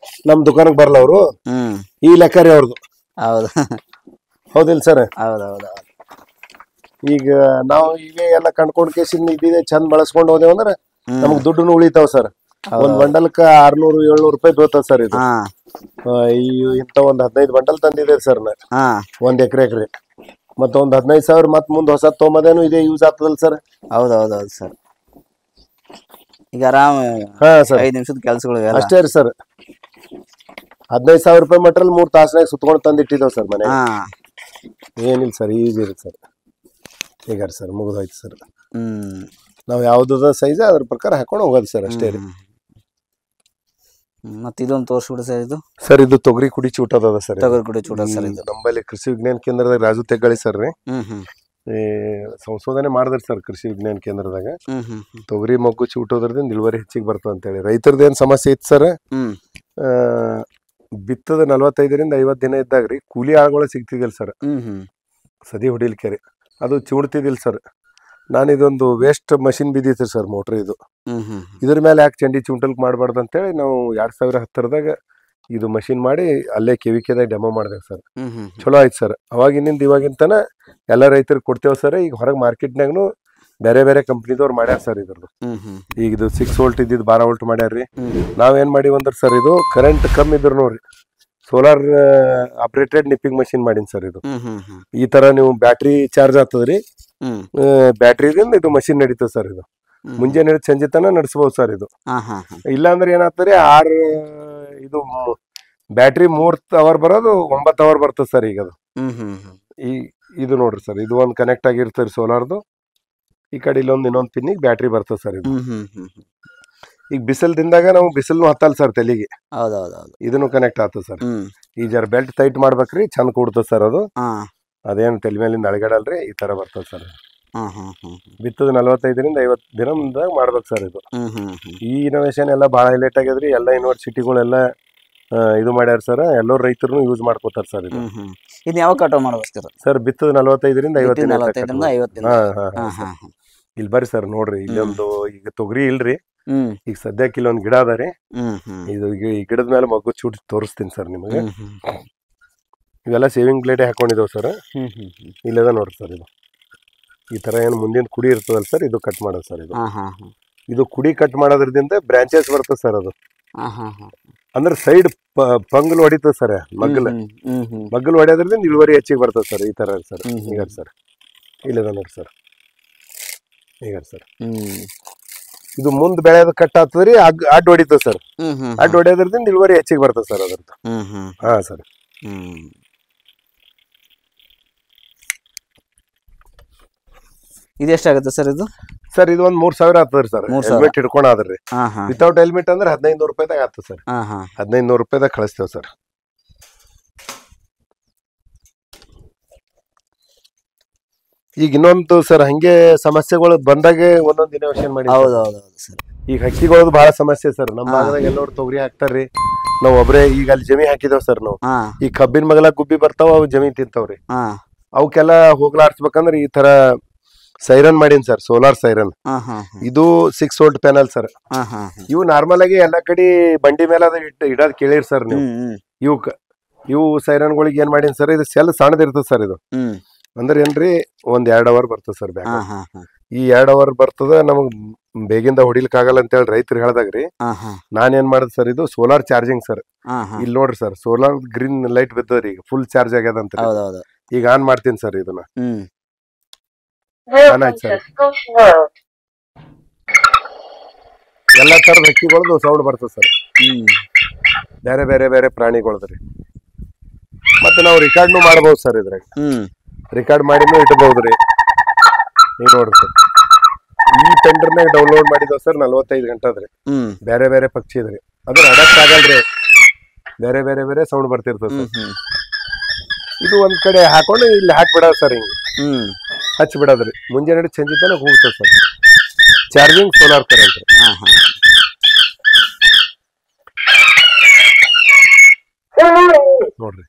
ನಮ್ ದುಕಾನಕ್ ಬರಲ್ಲ ಅವರು. ಈ ಲೆಕ್ಕ ರೀ ಅವ್ರದ್ದು. ಹೌದಿಲ್ ಸರ್? ಈಗ ನಾವು ಇವೇ ಎಲ್ಲ ಕಂಡ್ಕೊಂಡ್ ಕೇಸಿನ ಇದ್ದಿದೆ ಚಂದ ಬಳಸ್ಕೊಂಡ್ ಹೋದೇವ್ ಅಂದ್ರೆ ನಮಗ್ ದುಡ್ಡು ಉಳಿತಾವ್ ಸರ್. ಒಂದ್ ಬಂಡಲ್ಕ 600-700 ರೂಪಾಯಿ ಬೀಳ್ತಾವ ಸರ್. ಇದು ಇಂತ ಒಂದ್ 15 ಬಂಡಲ್ ತಂದಿದೆ ಸರ್ ನಾ, 1 ಎಕರೆ. ಮತ್ತೊಂದ್ 15 ಸಾವಿರ ಮತ್ ಮುಂದ್ ಹೊಸ ತೊಗೊಂಬದೇನು ಇದೇ ಯೂಸ್ ಆಗ್ತದಲ್ ಸರ್? ಹೌದೌದೌದು ಸರ್. ಈಗ ಆರಾಮ 5 ನಿಮಿಷದ ಕೆಲ್ಸಗಳು ಅಷ್ಟೇ ರೀ ಸರ್. 15 ಸಾವಿರ ರೂಪಾಯಿ ಮಟೀರಿಯಲ್ 3 ತಾಸ್ನಾಗ ಸುತ್ಕೊಂಡ್ ತಂದಿಟ್ಟಿದ್ದೇವ್ ಸರ್ ಮನೆ. ಏನಿಲ್ಲ ಸರ್, ಈಸಿ ಇರುತ್ತೆ ಸರ್. ಈಗ ಸರ್ ಮುಗಿದೋಯ್ತು ಸರ್. ನಾವ್ ಯಾವ್ದ ಸೈಜ್ ಅದ್ರ ಪ್ರಕಾರ ಹಾಕೊಂಡು ಹೋಗೋದು ಸರ್, ಅಷ್ಟೇ ರೀ. ಮತ್ತೆ ಇದೊಂದು ತೋರಿಸ್ಬಿಡು ಸರ್. ಇದು ಸರ್, ಇದು ತೊಗರಿ ಕುಡಿ ಚೂಟದ ಸರ್. ತೊಗರಿ ಕುಡಿ ಚೂಟ ಸರ್. ಇದು ನಮ್ಮಲ್ಲಿ ಕೃಷಿ ವಿಜ್ಞಾನ ಕೇಂದ್ರದಾಗ ರಾಜು ತೆಗ್ಗಾಳಿ ಸರ್ ರೀ ಸಂಶೋಧನೆ ಮಾಡಿದ್ರಿ ಸರ್ ಕೃಷಿ ವಿಜ್ಞಾನ ಕೇಂದ್ರದಾಗ. ತೊಗರಿ ಮೊಗ್ಗು ಚೂಟೋದ್ರದಿಂದ ಇಳುವರಿ ಹೆಚ್ಚಿಗೆ ಬರ್ತದೆ ಅಂತೇಳಿ. ರೈತರದ್ದು ಏನ್ ಸಮಸ್ಯೆ ಇತ್ತು ಸರ್, ಬಿತ್ತದ 45-50 ದಿನ ಇದ್ದಾಗ್ರಿ ಕೂಲಿ ಆಳುಗಳು ಸಿಗ್ತಿದಿಲ್ಲ ಸರ್. ಸದಿ ಹೊಡಿಲಿಕ್ಕೆ ರೀ ಅದು ಚೂಡ್ತಿದಿಲ್ಲ ಸರ್. ನಾನು ಇದೊಂದು ವೇಸ್ಟ್ ಮಷಿನ್ ಬಿದ್ದಿತ್ತು ಸರ್, ಮೋಟ್ರ್. ಇದು ಇದ್ರ ಮೇಲೆ ಯಾಕೆ ಚಂಡಿ ಚುಂಟಲ್ಕ್ ಮಾಡಬಾರ್ದು ಅಂತೇಳಿ ನಾವು 2010ದಾಗ ಇದು ಮಷಿನ್ ಮಾಡಿ ಅಲ್ಲೇ ಕೆವಿಕೆದಾಗ ಡೆಮೋ ಮಾಡಿದೆವು ಸರ್. ಚಲೋ ಆಯ್ತು ಸರ್. ಅವಾಗಿನಿಂದ ಇವಾಗಿಂತನ ಎಲ್ಲ ರೈತರಿಗೆ ಕೊಡ್ತೇವೆ ಸರ್. ಈಗ ಹೊರಗೆ ಮಾರ್ಕೆಟ್ನಾಗನು ಬೇರೆ ಕಂಪ್ನಿದವ್ರು ಮಾಡ್ಯಾರ ಸರ್ ಇದ್ರದ್ದು. ಈಗ ಇದು 6 ವೋಲ್ಟ್ ಇದ್ದಿದ್ದು 12 ವೋಲ್ಟ್ ಮಾಡ್ಯಾರ್ರಿ. ನಾವೇನ್ ಮಾಡಿವಂದ್ರ ಸರ್, ಇದು ಕರೆಂಟ್ ಕಮ್ಮಿ ಇದ್ರು ನೋಡ್ರಿ, ಸೋಲಾರ್ ಆಪರೇಟೆಡ್ ನಿಪ್ಪಿಂಗ್ ಮಷಿನ್ ಮಾಡೀನಿ ಸರ್. ಇದು ಈ ತರ ನೀವು ಬ್ಯಾಟ್ರಿ ಚಾರ್ಜ್ ಆಗ್ತದ್ರಿ, ಬ್ಯಾಟ್ರಿದಿಂದ ಇದು ಮಷಿನ್ ನಡೀತದೆ ಸರ್. ಇದು ಮುಂಜಾನೆ ಸಂಜೆ ತನ ನಡೆಸಬಹುದು ಸರ್. ಇದು ಇಲ್ಲಾಂದ್ರೆ ಏನಾಗ್ತದ್ರಿ, ಇದು ಬ್ಯಾಟ್ರಿ 3 ಅವರ್ ಬರೋದು 9 ಅವರ್ ಬರ್ತದೆ ಸರ್. ಈಗ ಅದು ಇದು ನೋಡ್ರಿ ಸರ್, ಇದು ಒಂದು ಕನೆಕ್ಟ್ ಆಗಿರ್ತದೆ ಸೋಲಾರ್ದು. ಈ ಕಡೆ ಇನ್ನೊಂದು ಪಿನ್ನಿಗೆ ಬ್ಯಾಟ್ರಿ ಬರ್ತದೆ ಸರ್. ಇದು ಈಗ ಬಿಸಿಲ್ ದಿಂದಾಗ ನಾವು ಬಿಸಿಲ್ನು ಹತ್ತಲ್ಲ ಸರ್ ತಲೆಗೆ. ಇದನ್ನು ಕನೆಕ್ಟ್ ಆಗ್ತದೆ ಸರ್. ಈ ಜರ ಬೆಲ್ಟ್ ಟೈಟ್ ಮಾಡ್ಬೇಕ್ರಿ, ಚಂದ ಕೂಡ್ತದೆ ಸರ್. ಅದು ಅದೇನು ತಲೆ ಮೇಲಿಂದ ಅಳಗಡಲ್ರಿ, ಈ ತರ ಬರ್ತದೆ ಸರ್. ಬಿತ್ತದ 45-50 ದಿನ ಮಾಡ್ಬೇಕು ಸರ್. ಇದು ಈ ಇನೋವೇಷನ್ ಎಲ್ಲ ಬಹಳ ಹೈಲೈಟ್ ಆಗ್ಯದ್ರಿ. ಎಲ್ಲ ಯೂನಿವರ್ಸಿಟಿಗಳೆಲ್ಲ ಇದು ಮಾಡ್ಯಾರ ಸರ್. ಎಲ್ಲರೂ ರೈತರು ಯೂಸ್ ಮಾಡ್ಕೋತಾರ ಸರ್ ಇದು. ಇದನ್ನ ಯಾವಾಗ ಕಟಾವ್ ಮಾಡ್ಬೇಕು ಸರ್? ಸರ್ ಬಿತ್ತದ 45ರಿಂದ 50 ದಿನ. 45ರಿಂದ 50 ದಿನ. ಇಲ್ಲಿ ಬರ್ರಿ ಸರ್ ನೋಡ್ರಿ, ಇಲ್ಲೊಂದು ಈಗ ತೊಗರಿ ಇಲ್ರಿ, ಈಗ ಸದ್ಯಕ್ಕೆ ಇಲ್ಲೊಂದು ಗಿಡ ಅದ ರೀ. ಇದು ಈ ಗಿಡದ ಮೇಲೆ ಮಗು ಚೂಟ್ ತೋರಿಸ್ತೀನಿ ಸರ್ ನಿಮಗೆ. ಇವೆಲ್ಲ ಸೇವಿಂಗ್ ಪ್ಲೇಟೇ ಹಾಕೊಂಡಿದ್ದಾವೆ ಸರ್. ಇಲ್ಲದ ನೋಡ್ರಿ ಸರ್, ಇದು ಈ ತರ ಏನು ಮುಂದಿನ ಕುಡಿ ಇರ್ತದಲ್ಲ ಸರ್, ಇದು ಕಟ್ ಮಾಡೋದು ಸರ್. ಇದು ಕುಡಿ ಕಟ್ ಮಾಡೋದ್ರಿಂದ ಬ್ರಾಂಚಸ್ ಬರ್ತದೆ ಸರ್. ಅದು ಅಂದ್ರೆ ಸೈಡ್ ಪಂಗಲ್ ಹೊಡಿತದ ಸರ್, ಮಗ್ಗಲ್ ಹೊಡೆಯೋದ್ರಿಂದ ಇಳುವರಿ ಹೆಚ್ಚಿಗೆ ಬರ್ತದೆ ಸರ್. ಈ ತರ ಸರ್. ಈಗ ಸರ್ ಇಲ್ಲದ ನೋಡ್ರಿ ಸರ್, ಈಗ ಸರ್ ಇದು ಮುಂದ್ ಬೆಳೆಯೋದು ಕಟ್ ಆಗ್ತದ್ರಿ, ಅಡ್ಡ ಹೊಡಿತದ ಸರ್. ಅಡ್ಡ ಹೊಡೆಯೋದ್ರಿಂದ ಇಳುವರಿ ಹೆಚ್ಚಿಗೆ ಬರ್ತದೆ ಸರ್ ಅದ್ರದ್ದು. ಹಾ ಸರ್. ಇದು ಎಷ್ಟಾಗುತ್ತೆ ಸರ್ ಇದು? ಸರ್ ಇದು ಒಂದ್ 3000 ಆಗ್ತದ್ರಿ ಸರ್. ಹೆಲ್ಮೆಟ್ ಹಿಡ್ಕೊಂಡ್ ಆದ್ರಿ. ವಿತೌಟ್ ಹೆಲ್ಮೆಟ್ ಅಂದ್ರೆ 1500 ರೂಪಾಯಿದಾಗ ಆಗ್ತದೆ ಸರ್. 1500 ರೂಪಾಯಿದಾಗ ಕಳಿಸ್ತೇವೆ ಸರ್. ಈಗ ಇನ್ನೊಂದು ಸರ್, ಹಂಗೆ ಸಮಸ್ಯೆಗಳು ಬಂದಾಗೆ ಒಂದೊಂದು ಇನೋವೇಷನ್ ಮಾಡಿ. ಈಗ ಹಕ್ಕಿಗಳದ್ದು ಬಹಳ ಸಮಸ್ಯೆ ಸರ್ ನಮ್ಮ ಭಾಗದಾಗ. ಎಲ್ಲರೂ ತೊಗರಿ ಹಾಕ್ತಾರ್ರಿ, ನಾವ್ ಒಬ್ರೇ ಈಗ ಅಲ್ಲಿ ಜಮಿ ಹಾಕಿದೇವ್ ಸರ್ ನಾವು. ಈ ಕಬ್ಬಿನ ಮಗಲ ಗುಬ್ಬಿ ಬರ್ತಾವ, ಅವು ಜಮಿ ತಿಂತಾವ್ರಿ. ಅವಕ್ಕೆಲ್ಲ ಹೋಗ್ಲಾಡ್ಸ್ಬೇಕಂದ್ರೆ ಈ ತರ ಸೈರನ್ ಮಾಡೀನಿ ಸರ್, ಸೋಲಾರ್ ಸೈರನ್. ಇದು 6 ವೋಲ್ಟ್ ಪ್ಯಾನಲ್ ಸರ್. ಇವು ನಾರ್ಮಲ್ ಆಗಿ ಎಲ್ಲಾ ಕಡೆ ಬಂಡಿ ಮೇಲೆ ಅದ ಇಡೋದ್ ಕೇಳಿರಿ ಸರ್ ನೀವು. ಇವು ಸೈರನ್ಗಳಿಗೆ ಏನ್ ಮಾಡೀನಿ ಸರ್, ಇದು ಸೆಲ್ ಸಣ್ಣದಿರ್ತದ ಸರ್. ಇದು ಅಂದ್ರೆ ಏನ್ರಿ, ಒಂದ್ 2 ಅವರ್ ಬರ್ತದ ಸರ್ ಬ್ಯಾಕ್. ಈ 2 ಅವರ್ ಬರ್ತದ, ನಮಗ್ ಬೇಗಿಂದ ಹೊಡಿಲಿಕ್ ಆಗಲ್ಲ ಅಂತ ಹೇಳಿ ರೈತರು ಹೇಳ್ದಾಗ್ರಿ ನಾನ್ ಏನ್ ಮಾಡಿದ್ ಸರ್, ಇದು ಸೋಲಾರ್ ಚಾರ್ಜಿಂಗ್ ಸರ್. ಇಲ್ಲಿ ನೋಡ್ರಿ ಸರ್, ಸೋಲಾರ್ ಗ್ರೀನ್ ಲೈಟ್ ಬಿದ್ದದ್ರಿ, ಈಗ ಫುಲ್ ಚಾರ್ಜ್ ಆಗ್ಯದಂತ. ಈಗ ಆನ್ ಮಾಡ್ತೀನಿ ಸರ್ ಇದನ್ನ. ಎಲ್ಲಾ ತರದ ಹಕ್ಕಿಗಳದ್ದು ಸೌಂಡ್ ಬರ್ತದೆ ಸರ್, ಬೇರೆ ಬೇರೆ ಬೇರೆ ಪ್ರಾಣಿಗಳದ್ರಿ. ಮತ್ತೆ ನಾವು ರೆಕಾರ್ಡ್ನು ಮಾಡಬಹುದು ಸರ್. ಇದ್ರಾಗ ರೆಕಾರ್ಡ್ ಮಾಡಿನೂ ಇಟ್ಬಹುದ್ರಿ. ನೀವು ನೋಡ್ರಿ ಸರ್, ಈ ಟೆಂಡರ್ನಾಗ ಡೌನ್ಲೋಡ್ ಮಾಡಿದವ್ ಸರ್ 45 ಗಂಟೆ ಅದ್ರಿ. ಬೇರೆ ಬೇರೆ ಪಕ್ಷಿ ಇದ್ರಿ, ಅದ್ರ ಅಡಕ್ಟ್ ಆಗಲ್ರಿ, ಬೇರೆ ಬೇರೆ ಬೇರೆ ಸೌಂಡ್ ಬರ್ತಿರ್ತದ ಸರ್. ಇದು ಒಂದ್ ಕಡೆ ಹಾಕೊಂಡು ಇಲ್ಲಿ ಹಾಕ್ಬಿಡೋದು ಸರ್, ಹಿಂಗ ಹಚ್ಚಿ ಬಿಡೋದ್ರಿ. ಮುಂಜಾನೆ ಸಂಜೆ ತನಕ ಹೋಗ್ತದೆ ಸರ್. ಚಾರ್ಜಿಂಗ್ ಸೋಲಾರ್ ಕರೆಂಟ್ ನೋಡ್ರಿ.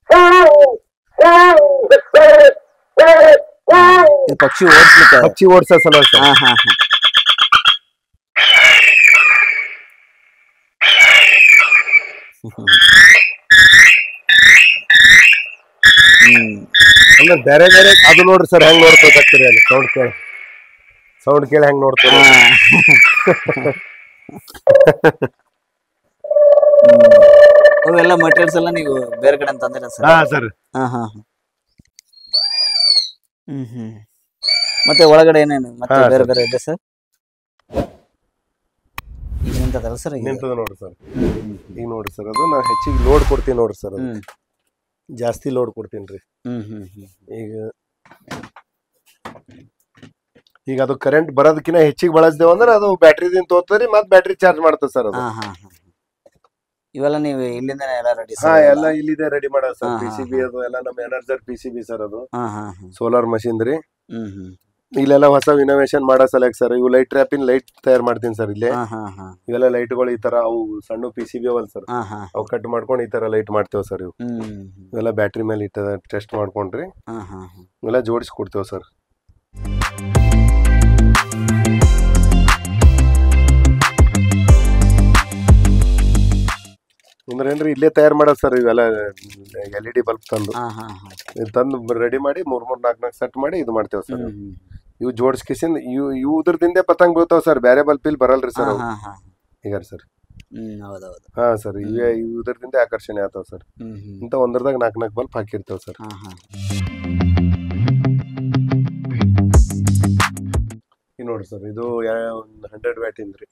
ಪಕ್ಷಿ ಓಡಿಸೋ ಸಲ ಸರ್. ಅಂದ್ರೆ ಬೇರೆ ಬೇರೆ ಅದು ನೋಡ್ರಿ ಸರ್, ಹೆಂಗ್ ನೋಡ್ತದೆ ಅಲ್ಲಿ ಸೌಂಡ್ ಕೇಳಿ ಹೆಂಗ್ ನೋಡ್ತದೆ. ಅವೆಲ್ಲ ಮಟೀರಿಯಲ್ಸ್ ಎಲ್ಲ ನೀವು ಬೇರೆ ಕಡೆ ಅಂತ ಅಂದಿರ ಸರ್? ಸರ್. ಮತ್ತೆ ಒಳಗಡೆ ಏನೇನು ಮತ್ತೆ ಬೇರೆ ಬೇರೆ ಇದೆ ಸರ್? ಈಗ ನಿಂತದಲ್ಲ ಸರ್? ನಿಂತದ ನೋಡ್ರಿ ಸರ್. ಈಗ ನೋಡ್ರಿ ಸರ್, ಅದು ನಾ ಹೆಚ್ಚಿಗೆ ಲೋಡ್ ಕೊಡ್ತೀನಿ ನೋಡ್ರಿ ಸರ್. ಅದು ಜಾಸ್ತಿ ಲೋಡ್ ಕೊಡ್ತೀನಿ. ಈಗ ಅದು ಕರೆಂಟ್ ಬರೋದಕ್ಕಿಂತ ಹೆಚ್ಚಿಗೆ ಬಳಸ್ದೇವ ಅಂದ್ರೆ ಅದು ಬ್ಯಾಟ್ರಿದಿಂದ ತೋರ್ತದ್ರಿ, ಮತ್ ಬ್ಯಾಟ್ರಿ ಚಾರ್ಜ್ ಮಾಡ್ತದೆ ಸರ್ ಅದು. ಇವೆಲ್ಲ ನೀವು ಇಲ್ಲಿಂದ ಎಲ್ಲ ರೆಡಿ? ಎಲ್ಲ ಇಲ್ಲಿದೆ ರೆಡಿ ಮಾಡೋದು ಸರ್. PCB ಅದು ಎಲ್ಲ ನಮ್ಮ ಎನರ್ಜರ್ PCB ಸರ್. ಅದು ಸೋಲಾರ್ ಮಷಿನ್ ರೀ. ಇಲ್ಲೆಲ್ಲ ಹೊಸ ಇನೋವೇಷನ್ ಮಾಡೋ ಸಲಕ್ ಸರ್. ಇವು ಲೈಟ್ ಟ್ರ್ಯಾಪಿನ್ ಲೈಟ್ ತಯಾರು ಮಾಡ್ತೀನಿ ಸರ್ ಇಲ್ಲೇ. ಇವೆಲ್ಲ ಲೈಟ್ಗಳು ಈ ತರ ಅವು ಸಣ್ಣ PCB ಅವಲ್ ಸರ್, ಅವು ಕಟ್ ಮಾಡ್ಕೊಂಡು ಈ ತರ ಲೈಟ್ ಮಾಡ್ತೇವ್ ಸರ್. ಇವೆಲ್ಲ ಬ್ಯಾಟ್ರಿ ಮೇಲೆ ಇಟ್ಟ ಟೆಸ್ಟ್ ಮಾಡ್ಕೊಂಡ್ರಿ ಇವೆಲ್ಲ ಜೋಡಿಸಿ ಕೊಡ್ತೇವ್ ಸರ್. ಅಂದ್ರೆ ಏನ್ರಿ ಇಲ್ಲೇ ತಯಾರು ಮಾಡೋದು ಸರ್. ಇವೆಲ್ಲ LED ಬಲ್ಬ್ ತಂದು ರೆಡಿ ಮಾಡಿ 3-4 ಸೆಟ್ ಮಾಡಿ ಇದು ಮಾಡ್ತೇವ್ ಸರ್. ಇವು ಜೋಡಿಸ್ಕಿಸಿಂದ ಇವು ಉದ್ರದಿಂದ ಪತಂಗ್ ಬೀಳ್ತಾವ ಸರ್, ಬೇರೆ ಬಲ್ಪ್ ಇಲ್ಲಿ ಬರಲ್ರಿ ಸರ್ ಈಗ ಸರ್. ಹಾ ಸರ್, ಇವೇ ಉದ್ರದಿಂದ ಆಕರ್ಷಣೆ ಆಗ್ತಾವ ಸರ್. ಇಂತ ಒಂದ್ರದಾಗ 4 ಬಲ್ಪ್ ಹಾಕಿರ್ತೇವ್ ಸರ್. ನೋಡ್ರಿ ಸರ್, ಇದು 100 ವ್ಯಾಟ್ ಇಂದ್ರಿ.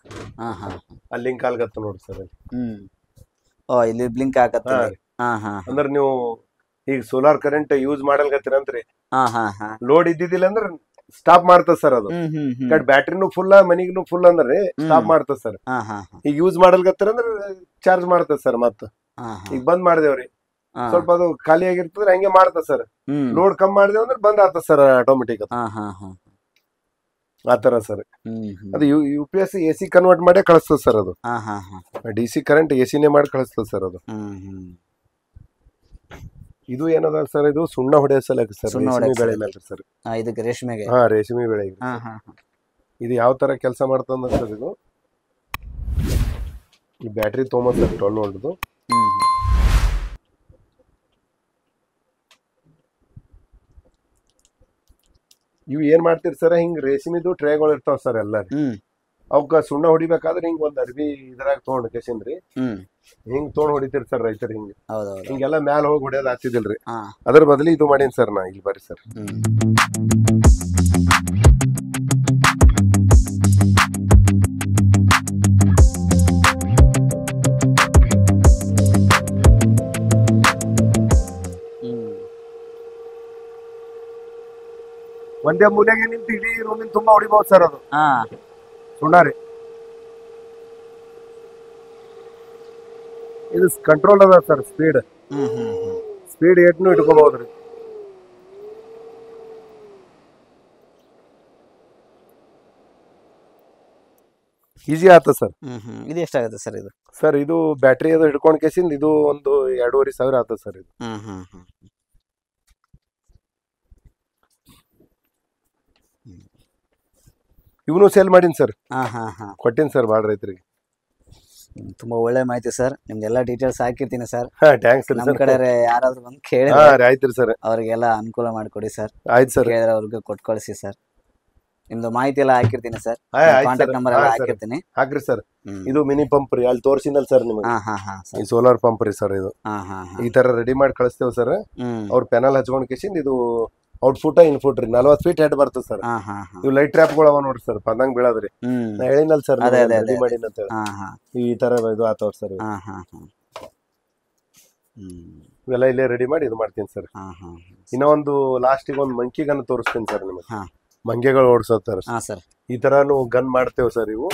ಅಲ್ಲಿ ಲಿಂಕ್ ಆಗ್ಲತ್ತ ನೋಡ್ರಿ ಸರ್. ಇಲ್ಲಿ ಬ್ಲಿಂಕ್ ಆಗತ್ತೆ. ಅಂದ್ರೆ ನೀವು ಈಗ ಸೋಲಾರ್ ಕರೆಂಟ್ ಯೂಸ್ ಮಾಡಲ್ಗತ್ತೀರಂತ್ರಿ, ಲೋಡ್ ಇದ್ದಿದ್ದಿಲ್ಲ ಅಂದ್ರೆ ಸ್ಟಾಪ್ ಮಾಡ್ತದ ಸರ್. ಅದು ಬ್ಯಾಟ್ರಿನೂ ಫುಲ್ ಮನಿಗೂ ಫುಲ್ ಅಂದ್ರೆ ಸ್ಟಾಪ್ ಮಾಡ್ತದ ಸರ್. ಈಗ ಯೂಸ್ ಮಾಡಲ್ಗತ್ತೀರ ಅಂದ್ರೆ ಚಾರ್ಜ್ ಮಾಡ್ತದ ಸರ್. ಮತ್ತ ಈಗ ಬಂದ್ ಮಾಡ್ದೇವ್ರಿ, ಸ್ವಲ್ಪ ಅದು ಖಾಲಿ ಆಗಿರ್ತದ್ರೆ ಹಂಗೆ ಮಾಡ್ತದ ಸರ್. ಲೋಡ್ ಕಮ್ಮಿ ಮಾಡ್ದೇವ್ ಅಂದ್ರೆ ಬಂದ್ ಆಗ್ತದ ಸರ್ ಆಟೋಮೆಟಿಕ್. ಆತರ ಸರ್. ಹ್ಮ್ ಅದು UPS AC ಕನ್ವರ್ಟ್ ಮಾಡೇ ಕಳಿಸ್ತದೆ ಸರ್ ಅದು. ಹಾ ಹಾ ಹಾ DC ಕರೆಂಟ್ ACನೇ ಮಾಡಿ ಕಳಿಸ್ತದೆ ಸರ್ ಅದು. ಹ್ಮ್ ಇದು ಏನದ ಸರ್, ಇದು ಸುಣ್ಣ ಹೊಡೆಯೋ ಸಲಕ್ಕೆ ಸರ್, ಸುಣ್ಣ ರೇಷ್ಮೆ ಹೊಡ್ಯಕ್ ಬೆಳೆ ಸರ್. ಮೇಲೆ ಸರ್. ಇದಕ್ಕೆ ರೇಷ್ಮೆಗೆ. ಹಾ, ರೇಷ್ಮೆ ಬೆಳೆ. ಹಾ ಹಾ ಹಾ ಇದು ಯಾವ ತರ ಕೆಲಸ ಮಾಡ್ತಂದ ಸರ್, ಇದು ಈ ಬ್ಯಾಟ್ರಿ ತೊಗೊಂಬ ಸರ್ 12 ವೋಲ್ಟ್ದು. ಇವು ಏನ್ ಮಾಡ್ತೀರಿ ಸರ್, ಹಿಂಗ್ ರೇಷ್ಮೆದು ಟ್ರೇಗಳು ಇರ್ತಾವ ಸರ್ ಎಲ್ಲ. ಅವಕ್ಕ ಸುಣ್ಣ ಹೊಡಿಬೇಕಾದ್ರೆ ಹಿಂಗ್ ಒಂದ್ ಅರ್ಬಿ ಇದ್ರಾಗ ತೊಗೊಂಡ್ ಕೇಸಿಂದ್ರಿ ಹಿಂಗ್ ತೊಗೊಂಡ್ ಹೊಡಿತೀರಿ ಸರ್ ರೈತರು. ಹಿಂಗೆಲ್ಲ ಮ್ಯಾಲ ಹೋಗಿ ಹೊಡೆಯೋದ್ ಆಗ್ತಿದಿಲ್ರಿ. ಅದ್ರ ಬದಲಿ ಇದು ಮಾಡೀನಿ ಸರ್ ನಾ. ಇಲ್ಲಿ ಬರ್ರಿ ಸರ್. ಒಂದೇ ಮೂಲೆಗೆ ನಿಂತು ಇಡೀ ರೂಮಿನ ತುಂಬಾ ಹೊಡಿಬಹುದು ಸರ್ ಅದು ಸುಣ್ಣ ರೀ. ಇದು ಕಂಟ್ರೋಲ್ ಅದ ಸರ್, ಸ್ಪೀಡ್ ಏಟ್ನು ಇಟ್ಕೋಬಹುದ್ರಿ. ಈಸಿ ಆತ ಸರ್. ಇದು ಎಷ್ಟಾಗುತ್ತೆ ಸರ್ ಇದು? ಸರ್ ಇದು ಬ್ಯಾಟ್ರಿ ಅದು ಹಿಡ್ಕೊಂಡ್ ಕೇಸಿಂದ ಇದು ಒಂದು 2,500 ಆತ ಸರ್ ಇದು. ಇವನು ಸೇಲ್ ಮಾಡೀನಿ ಸರ್. ಕೊಟ್ಟಿನಿ ಸರ್ ಭಾಳ ರೈತರಿಗೆ. ತುಂಬಾ ಒಳ್ಳೆ ಮಾಹಿತಿ ಸರ್. ನಿಮ್ಗೆಲ್ಲ ಡೀಟೇಲ್ಸ್ ಹಾಕಿರ್ತೀನಿ ಸರ್. ಥ್ಯಾಂಕ್ಸ್. ನಮ್ಮ ಕಡೆ ಯಾರಾದ್ರೂ ಬಂದು ಕೇಳಿ ಆಯ್ತು ಸರ್, ಅವ್ರಿಗೆಲ್ಲ ಅನುಕೂಲ ಮಾಡಿಕೊಡಿ ಸರ್. ಆಯ್ತು ಸರ್, ಕೇಳಿದ್ರೆ ಅವ್ರಿಗೆ ಕೊಟ್ಟು ಕಳಿಸಿ ಸರ್. ನಿಮ್ದು ಮಾಹಿತಿ ಎಲ್ಲ ಹಾಕಿರ್ತೀನಿ ಸರ್. ಕಾಂಟ್ಯಾಕ್ಟ್ ನಂಬರ್ ಎಲ್ಲ ಹಾಕಿರ್ತೀನಿ, ಹಾಕ್ರಿ ಸರ್. ಇದು ಮಿನಿ ಪಂಪ್ ರೀ, ಅಲ್ಲಿ ತೋರಿಸಿನಲ್ ಸರ್ ನಿಮಗೆ. ಈ ಸೋಲಾರ್ ಪಂಪ್ ರೀ ಸರ್. ಇದು ಈ ತರ ರೆಡಿ ಮಾಡಿ ಕಳಿಸ್ತೇವೆ ಸರ್. ಅವ್ರ ಪೆನಲ್ ಹಚ್ಕೊಂಡ್ ಕೇಸಿಂದ ಇದು ಔಟ್ಫುಟ್ ಇನ್ಫುಟ್ ರೀ 40 ಫೀಟ್ ಹೆಡ್ ಬರ್ತದೆ ಸರ್. ಇವು ಲೈಟ್ ಟ್ರ್ಯಾಪ್ಗಳು ಅವ ನೋಡ್ರಿ ಸರ್, ಪದಂಗ್ ಬೀಳದ್ರಿ. ನಾ ಹೇಳಿನಲ್ ಸರ್ ರೆಡಿ ಮಾಡಿ ಅಂತ ಹೇಳಿ. ಈ ತರ ಇದು ಆತವ್ರ ಸರ್. ಇವೆಲ್ಲ ಇಲ್ಲೇ ರೆಡಿ ಮಾಡಿ ಇದು ಮಾಡ್ತೀನಿ ಸರ್. ಇನ್ನ ಒಂದು ಲಾಸ್ಟಿಗೆ ಒಂದು ಮಂಕಿ ಗನ್ ತೋರಿಸ್ತೀನಿ ಸರ್ ನಿಮಗೆ. ಮಂಗೆಗಳು ಓಡಿಸೋತಾರ ಸರ್. ಈ ತರಾನು ಗನ್ ಮಾಡ್ತೇವೆ ಸರ್. ಇವು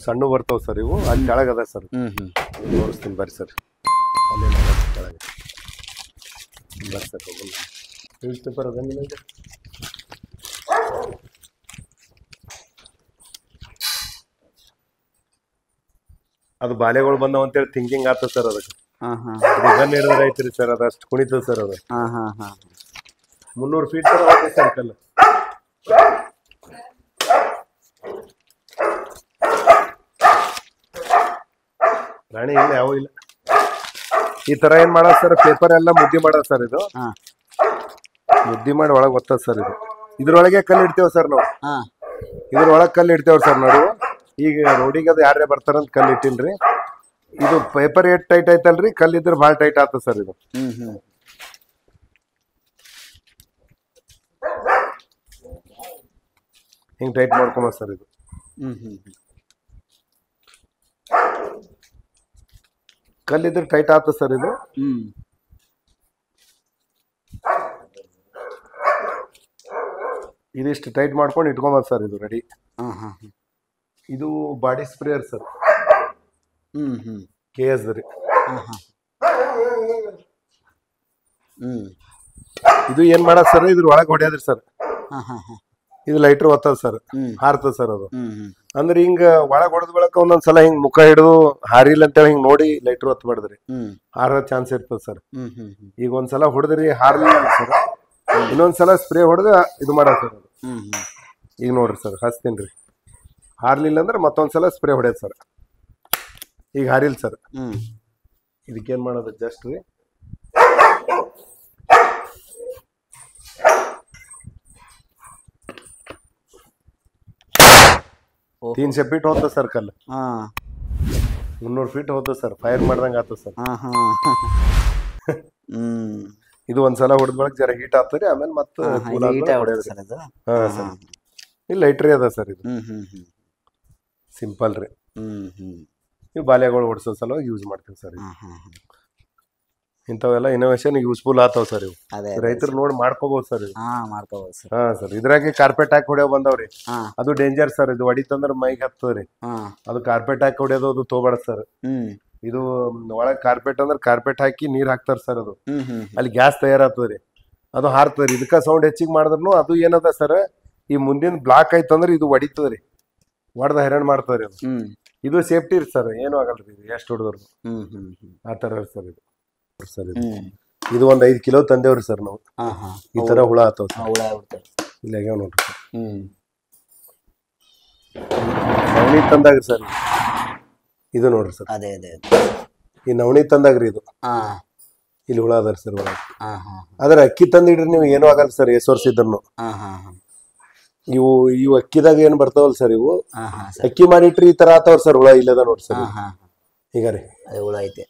ಸಣ್ಣ ಬರ್ತಾವ ಸರ್. ಇವು ಅಲ್ಲಿ ಕೆಳಗದ ಸರ್, ತೋರಿಸ್ತೀನಿ ಬರ್ರಿ ಸರ್. ಅಲ್ಲೇ ಕೆಳಗೆ ಬರ್ರಿ ಸರ್. News paper ಅದಂಗಿಲ್ಲ. ಅದು ಬಾಲೆಗಳು ಬಂದವ ಅಂತೇಳಿ ಥಿಂಕಿಂಗ್ ಆಗ್ತದೆ ಸರ್. ಅದಕ್ಕೆ ಗನ್ ಹಿಡಿದ್ರೆ ಐತ್ರಿ ಸರ್, ಅದಷ್ಟು ಕುಣಿತದ ಸರ್. ಅದು 300 ಫೀಟ್ ತರ ಹೋಗ್ತದೆ ಸರ್ ಕಲ್ಲು. ರಾಣಿ ಇಲ್ಲ, ಯಾವ ಇಲ್ಲ. ಈ ತರ ಏನ್ ಮಾಡೋದು ಸರ್, ಪೇಪರ್ ಎಲ್ಲ ಮುದ್ದಿ ಮಾಡೋದು ಸರ್. ಇದು ಮುದ್ದಿ ಮಾಡಿ ಒಳಗೆ ಒತ್ತದ ಸರ್. ಇದು ಇದ್ರೊಳಗೆ ಕಲ್ಲು ಇಡ್ತೇವ ಸರ್ ನಾವು. ಇದ್ರೊಳಗೆ ಕಲ್ಲು ಇಡ್ತೇವ ಸರ್ ನಾವು. ಈಗ ರೋಡಿಗೆ ಅದು ಯಾರೇ ಬರ್ತಾರಂತ ಕಲ್ಲು ಇಟ್ಟಿಲ್ರಿ. ಇದು ಪೇಪರ್ ಏಟ್ ಟೈಟ್ ಐತಲ್ರಿ, ಕಲ್ಲು ಇದ್ರೆ ಭಾಳ ಟೈಟ್ ಆಗ್ತದ ಸರ್. ಇದು ಹಿಂಗ್ ಟೈಟ್ ಮಾಡ್ಕೊಂಬ ಸರ್. ಇದು ಕಲ್ಲಿದ್ರೆ ಟೈಟ್ ಆಗ್ತದೆ ಸರ್. ಇದು ಇದಿಷ್ಟು ಟೈಟ್ ಮಾಡ್ಕೊಂಡು ಇಟ್ಕೊಂಬದ್ ಸರ್. ಇದು ರೆಡಿ. ಇದು ಬಾಡಿ ಸ್ಪ್ರೇಯರ್ ಸರ್, KS ರೀ. ಇದು ಏನ್ ಮಾಡದ್ ಸರ್, ಇದ್ರ ಒಳಗೆ ಹೊಡೆಯದ್ರಿ ಸರ್. ಇದು ಲೈಟ್ರ್ ಒತ್ತದ ಸರ್, ಹಾರ್ತದ ಸರ್. ಅದು ಅಂದ್ರೆ ಹಿಂಗ ಒಳಗ್ ಹೊಡೆದ್ ಬೆಳಕ ಒಂದೊಂದ್ಸಲ ಹಿಂಗ್ ಮುಖ ಹಿಡಿದು ಹಾರಿಲ್ಲ ಅಂತೇಳಿ ಹಿಂಗ್ ನೋಡಿ ಲೈಟ್ರ್ ಒತ್ತಬಾರ್ದ್ರಿ, ಹಾರೋ ಚಾನ್ಸ್ ಇರ್ತದ ಸರ್. ಈಗ ಒಂದ್ಸಲ ಹೊಡೆದ್ರಿ ಹಾರ್ಲಿಲ್ಲ ಸರ್, ಇನ್ನೊಂದ್ಸಲ ಸ್ಪ್ರೇ ಹೊಡೆದ ಇದು ಮಾಡ ಸರ್. ಅದು ಈಗ ನೋಡ್ರಿ ಸರ್, ಹಚ್ತೀನ್ರಿ. ಹಾರ್ಲಿಲ್ಲ ಅಂದ್ರೆ ಮತ್ತೊಂದ್ಸಲ ಸ್ಪ್ರೇ ಹೊಡೆಯದ್ ಸರ್. ಈಗ ಹಾರಿಲ್ ಸರ್. ಇದಕ್ಕೇನ್ ಮಾಡೋದು, ಜಸ್ಟ್ ರೀ तीनशे फीट होत सर कल. 300 ಫೀಟ್ ಹೋದ ಸರ್. ಫೈರ್ ಮಾಡ್ದಂಗ ಆತ ಸರ್. ಇದು ಒಂದ್ಸಲ ಹೊಡೆದ ಬಳಕ ಜರ ಹೀಟ್ ಆಗ್ತದೆ, ಆಮೇಲೆ ಮತ್ತೆ ಇಲ್ಲ ಲೈಟ್ರಿ ಅದ ಸರ್. ಇದು ಸಿಂಪಲ್ ರೀ. ಇವು ಬಾಲ್ಯಗಳು ಓಡಿಸೋ ಸಲುವಾಗಿ ಯೂಸ್ ಮಾಡ್ತೀವಿ ಸರ್. ಇಂಥವೆಲ್ಲ ಇನೋವೇಷನ್ ಯೂಸ್ಫುಲ್ ಆತಾವ ಸರ್. ಇವು ರೈತರು ನೋಡಿ ಮಾಡ್ಕೋಬಹುದು ಸರ್. ಹಾ ಸರ್. ಇದ್ರಾಗೆ ಕಾರ್ಪೆಟ್ ಹಾಕಿ ಹೊಡೆಯೋ ಬಂದವ್ರಿ, ಅದು ಡೇಂಜರ್ ಸರ್. ಇದು ಹೊಡಿತಂದ್ರ ಮೈಗೆ ಹತ್ತದ್ರಿ. ಅದು ಕಾರ್ಪೆಟ್ ಹಾಕಿ ಹೊಡೆಯೋದು ಅದು ತೋಬಾರ್ದ ಸರ್. ಇದು ಒಳಗ್ ಕಾರ್ಪೆಟ್ ಅಂದ್ರೆ ಕಾರ್ಪೆಟ್ ಹಾಕಿ ನೀರ್ ಹಾಕ್ತಾರ ಸರ್. ಅದು ಅಲ್ಲಿ ಗ್ಯಾಸ್ ತಯಾರಾಗ್ತದ್ರಿ, ಅದು ಹಾರ್ತದ್ರಿ. ಇದಕ್ಕ ಸೌಂಡ್ ಹೆಚ್ಚಿಗೆ ಮಾಡಿದ್ರು ಅದು ಏನದ ಸರ್, ಈ ಮುಂದಿನ ಬ್ಲಾಕ್ ಆಯ್ತಂದ್ರೆ ಇದು ಹೊಡಿತದ್ರಿ, ಹೊಡೆದ ಹೈರಾಣ ಮಾಡ್ತದ್ರಿ ಅದು. ಇದು ಸೇಫ್ಟಿ ರೀ ಸರ್, ಏನು ಆಗಲ್ರಿ ಇದು ಎಷ್ಟು ಹೊಡೆದ್ರು. ಆ ತರ ಸರ್ ಇದು. ಸರ್ ಇದು ಒಂದ್ 5 ಕಿಲೋ ತಂದೇವ್ರಿ ಸರ್ ನಾವು. ಈ ತರ ಹುಳ ಆತಾವ ಇಲ್ಲ ಆಗ್ಯಾವ ನೋಡ್ರಿ ಸರ್. ನವಣಿ ತಂದಾಗ್ರಿ ಸರ್ ಇದು ನೋಡ್ರಿ ಸರ್. ಅದೇ ಅದೇ ಈ ನವಣಿ ತಂದಾಗ್ರಿ ಇದು. ಇಲ್ಲಿ ಹುಳ ಅದಾರ ಸರ್ ಒಳಗೆ. ಆದ್ರೆ ಅಕ್ಕಿ ತಂದಿಡ್ರಿ ನೀವು ಏನೂ ಆಗಲ್ಲ ಸರ್, ಎಷ್ಟು ವರ್ಷ ಇದ್ರು. ಇವು ಅಕ್ಕಿದಾಗ ಏನ್ ಬರ್ತಾವಲ್ಲ ಸರ್, ಇವು ಅಕ್ಕಿ ಮಾಡಿಟ್ರಿ ಈ ತರ ಆತಾವ್ರ ಸರ್ ಹುಳ. ಇಲ್ಲದ ನೋಡ್ರಿ ಸರ್ ಈಗ ರೀ ಹುಳ ಐತೆ.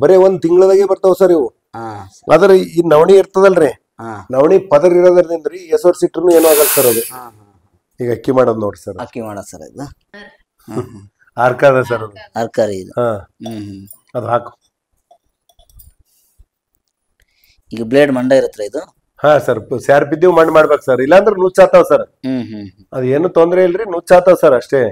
ಬರೇ ಒಂದ್ ತಿಂಗಳದಾಗೆ ಬರ್ತಾವ ಸರ್ ಇವು. ಆದ್ರೆ ಈ ನವಣಿ ಇರ್ತದಲ್ರಿ, ನವಣಿ ಪದರ್ ಇರೋದ್ರಿಂದ್ರಿ ಎಷ್ಟು ವರ್ಷ ಇಟ್ರು ಏನೂ ಆಗಲ್ಲ ಸರ್ ಅದು. ಈಗ ಅಕ್ಕಿ ಮಾಡೋದ್ ನೋಡ್ರಿ ಸರ್. ಅಕ್ಕಿ ಮಾಡೋದ್ ಸರ್ ಇದು ಅರ್ಕ ಅದ ಸರ್ ಅದು. ಅರ್ಕಾರಿ ಇದು. ಅದು ಹಾಕು. ಈಗ ಬ್ಲೇಡ್ ಮಂಡ ಇರತ್ರ ಇದು. ಹಾ ಸರ್, ಸ್ಯಾರ್ ಬಿದ್ದೀವಿ ಮಣ್ಣು ಮಾಡ್ಬೇಕು ಸರ್, ಇಲ್ಲಾಂದ್ರೆ ನುಚ್ಚಾತಾವ್ ಸರ್. ಅದ್ ಏನು ತೊಂದ್ರೆ ಇಲ್ರಿ, ನುಚ್ಚಾತಾವ್ ಸರ್ ಅಷ್ಟೇ.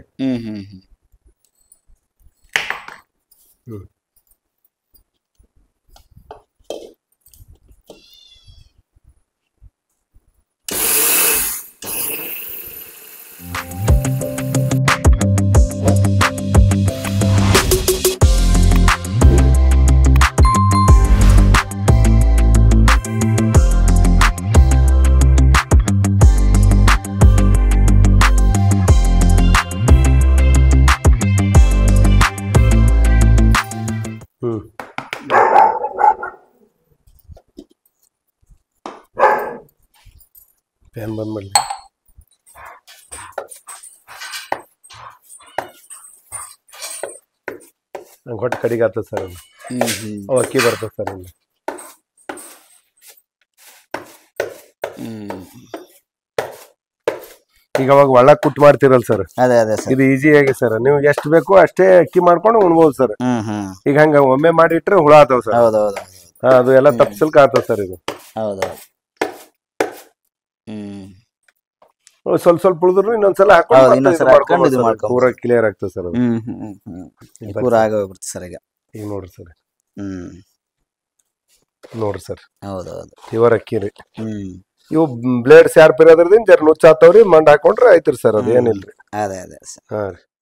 ಫ್ಯಾನ್ ಬಂದ್ ಮಾಡಲಿ. ನಂಗೆ ಹೊಟ್ಟೆ ಕಡಿಗೆ ಆಗ್ತದೆ ಸರ್ ಅದು. ಅವು ಅಕ್ಕಿ ಬರ್ತದೆ ಸರ್ ಅಲ್ಲಿ. ಈಗ ಅವಾಗ ಒಳ್ಳ ಕುಟ್ಟು ಮಾಡ್ತಿರಲ್ಲ ಸರ್, ಇದು ಈಜಿ ಆಗಿ ಸರ್. ನೀವು ಎಷ್ಟು ಬೇಕೋ ಅಷ್ಟೇ ಅಕ್ಕಿ ಮಾಡ್ಕೊಂಡು ಉಣ್ಬೋದು ಸರ್. ಈಗ ಹಂಗ ಒಮ್ಮೆ ಮಾಡಿಟ್ರೆ ಹುಳ ಆತಾವ ಸರ್. ಅದು ಎಲ್ಲ ತಪ್ಸಲ್ಕ ಆಗ್ತದ ಸರ್ ಇದು. ಸ್ವಲ್ಪ ಸ್ವಲ್ಪ ಉಳಿದ್ರು ಇನ್ನೊಂದ್ಸಲ ಹಾಕೊಂಡು ಪೂರ ಕ್ಲಿಯರ್ ಆಗ್ತದೆ ಸರ್ ಅದು. ಈಗ ನೋಡ್ರಿ ಸರ್, ನೋಡ್ರಿ ಸರ್, ಪ್ಯೂರ್ ಅಕ್ಕಿ ರೀ. ಇವು ಬ್ಲೇಡ್ ಶಾರ್ಪ್ ಇರೋದ್ರಿಂದ ಜರ ನುಚ್ಚಾತವ್ರಿ, ಮಂಡ್ ಹಾಕೊಂಡ್ರೆ ಆಯ್ತ್ರಿ ಸರ್, ಅದೇನಿಲ್ರಿ. ಅದೇ ಅದೇ ಹಾ ರೀ.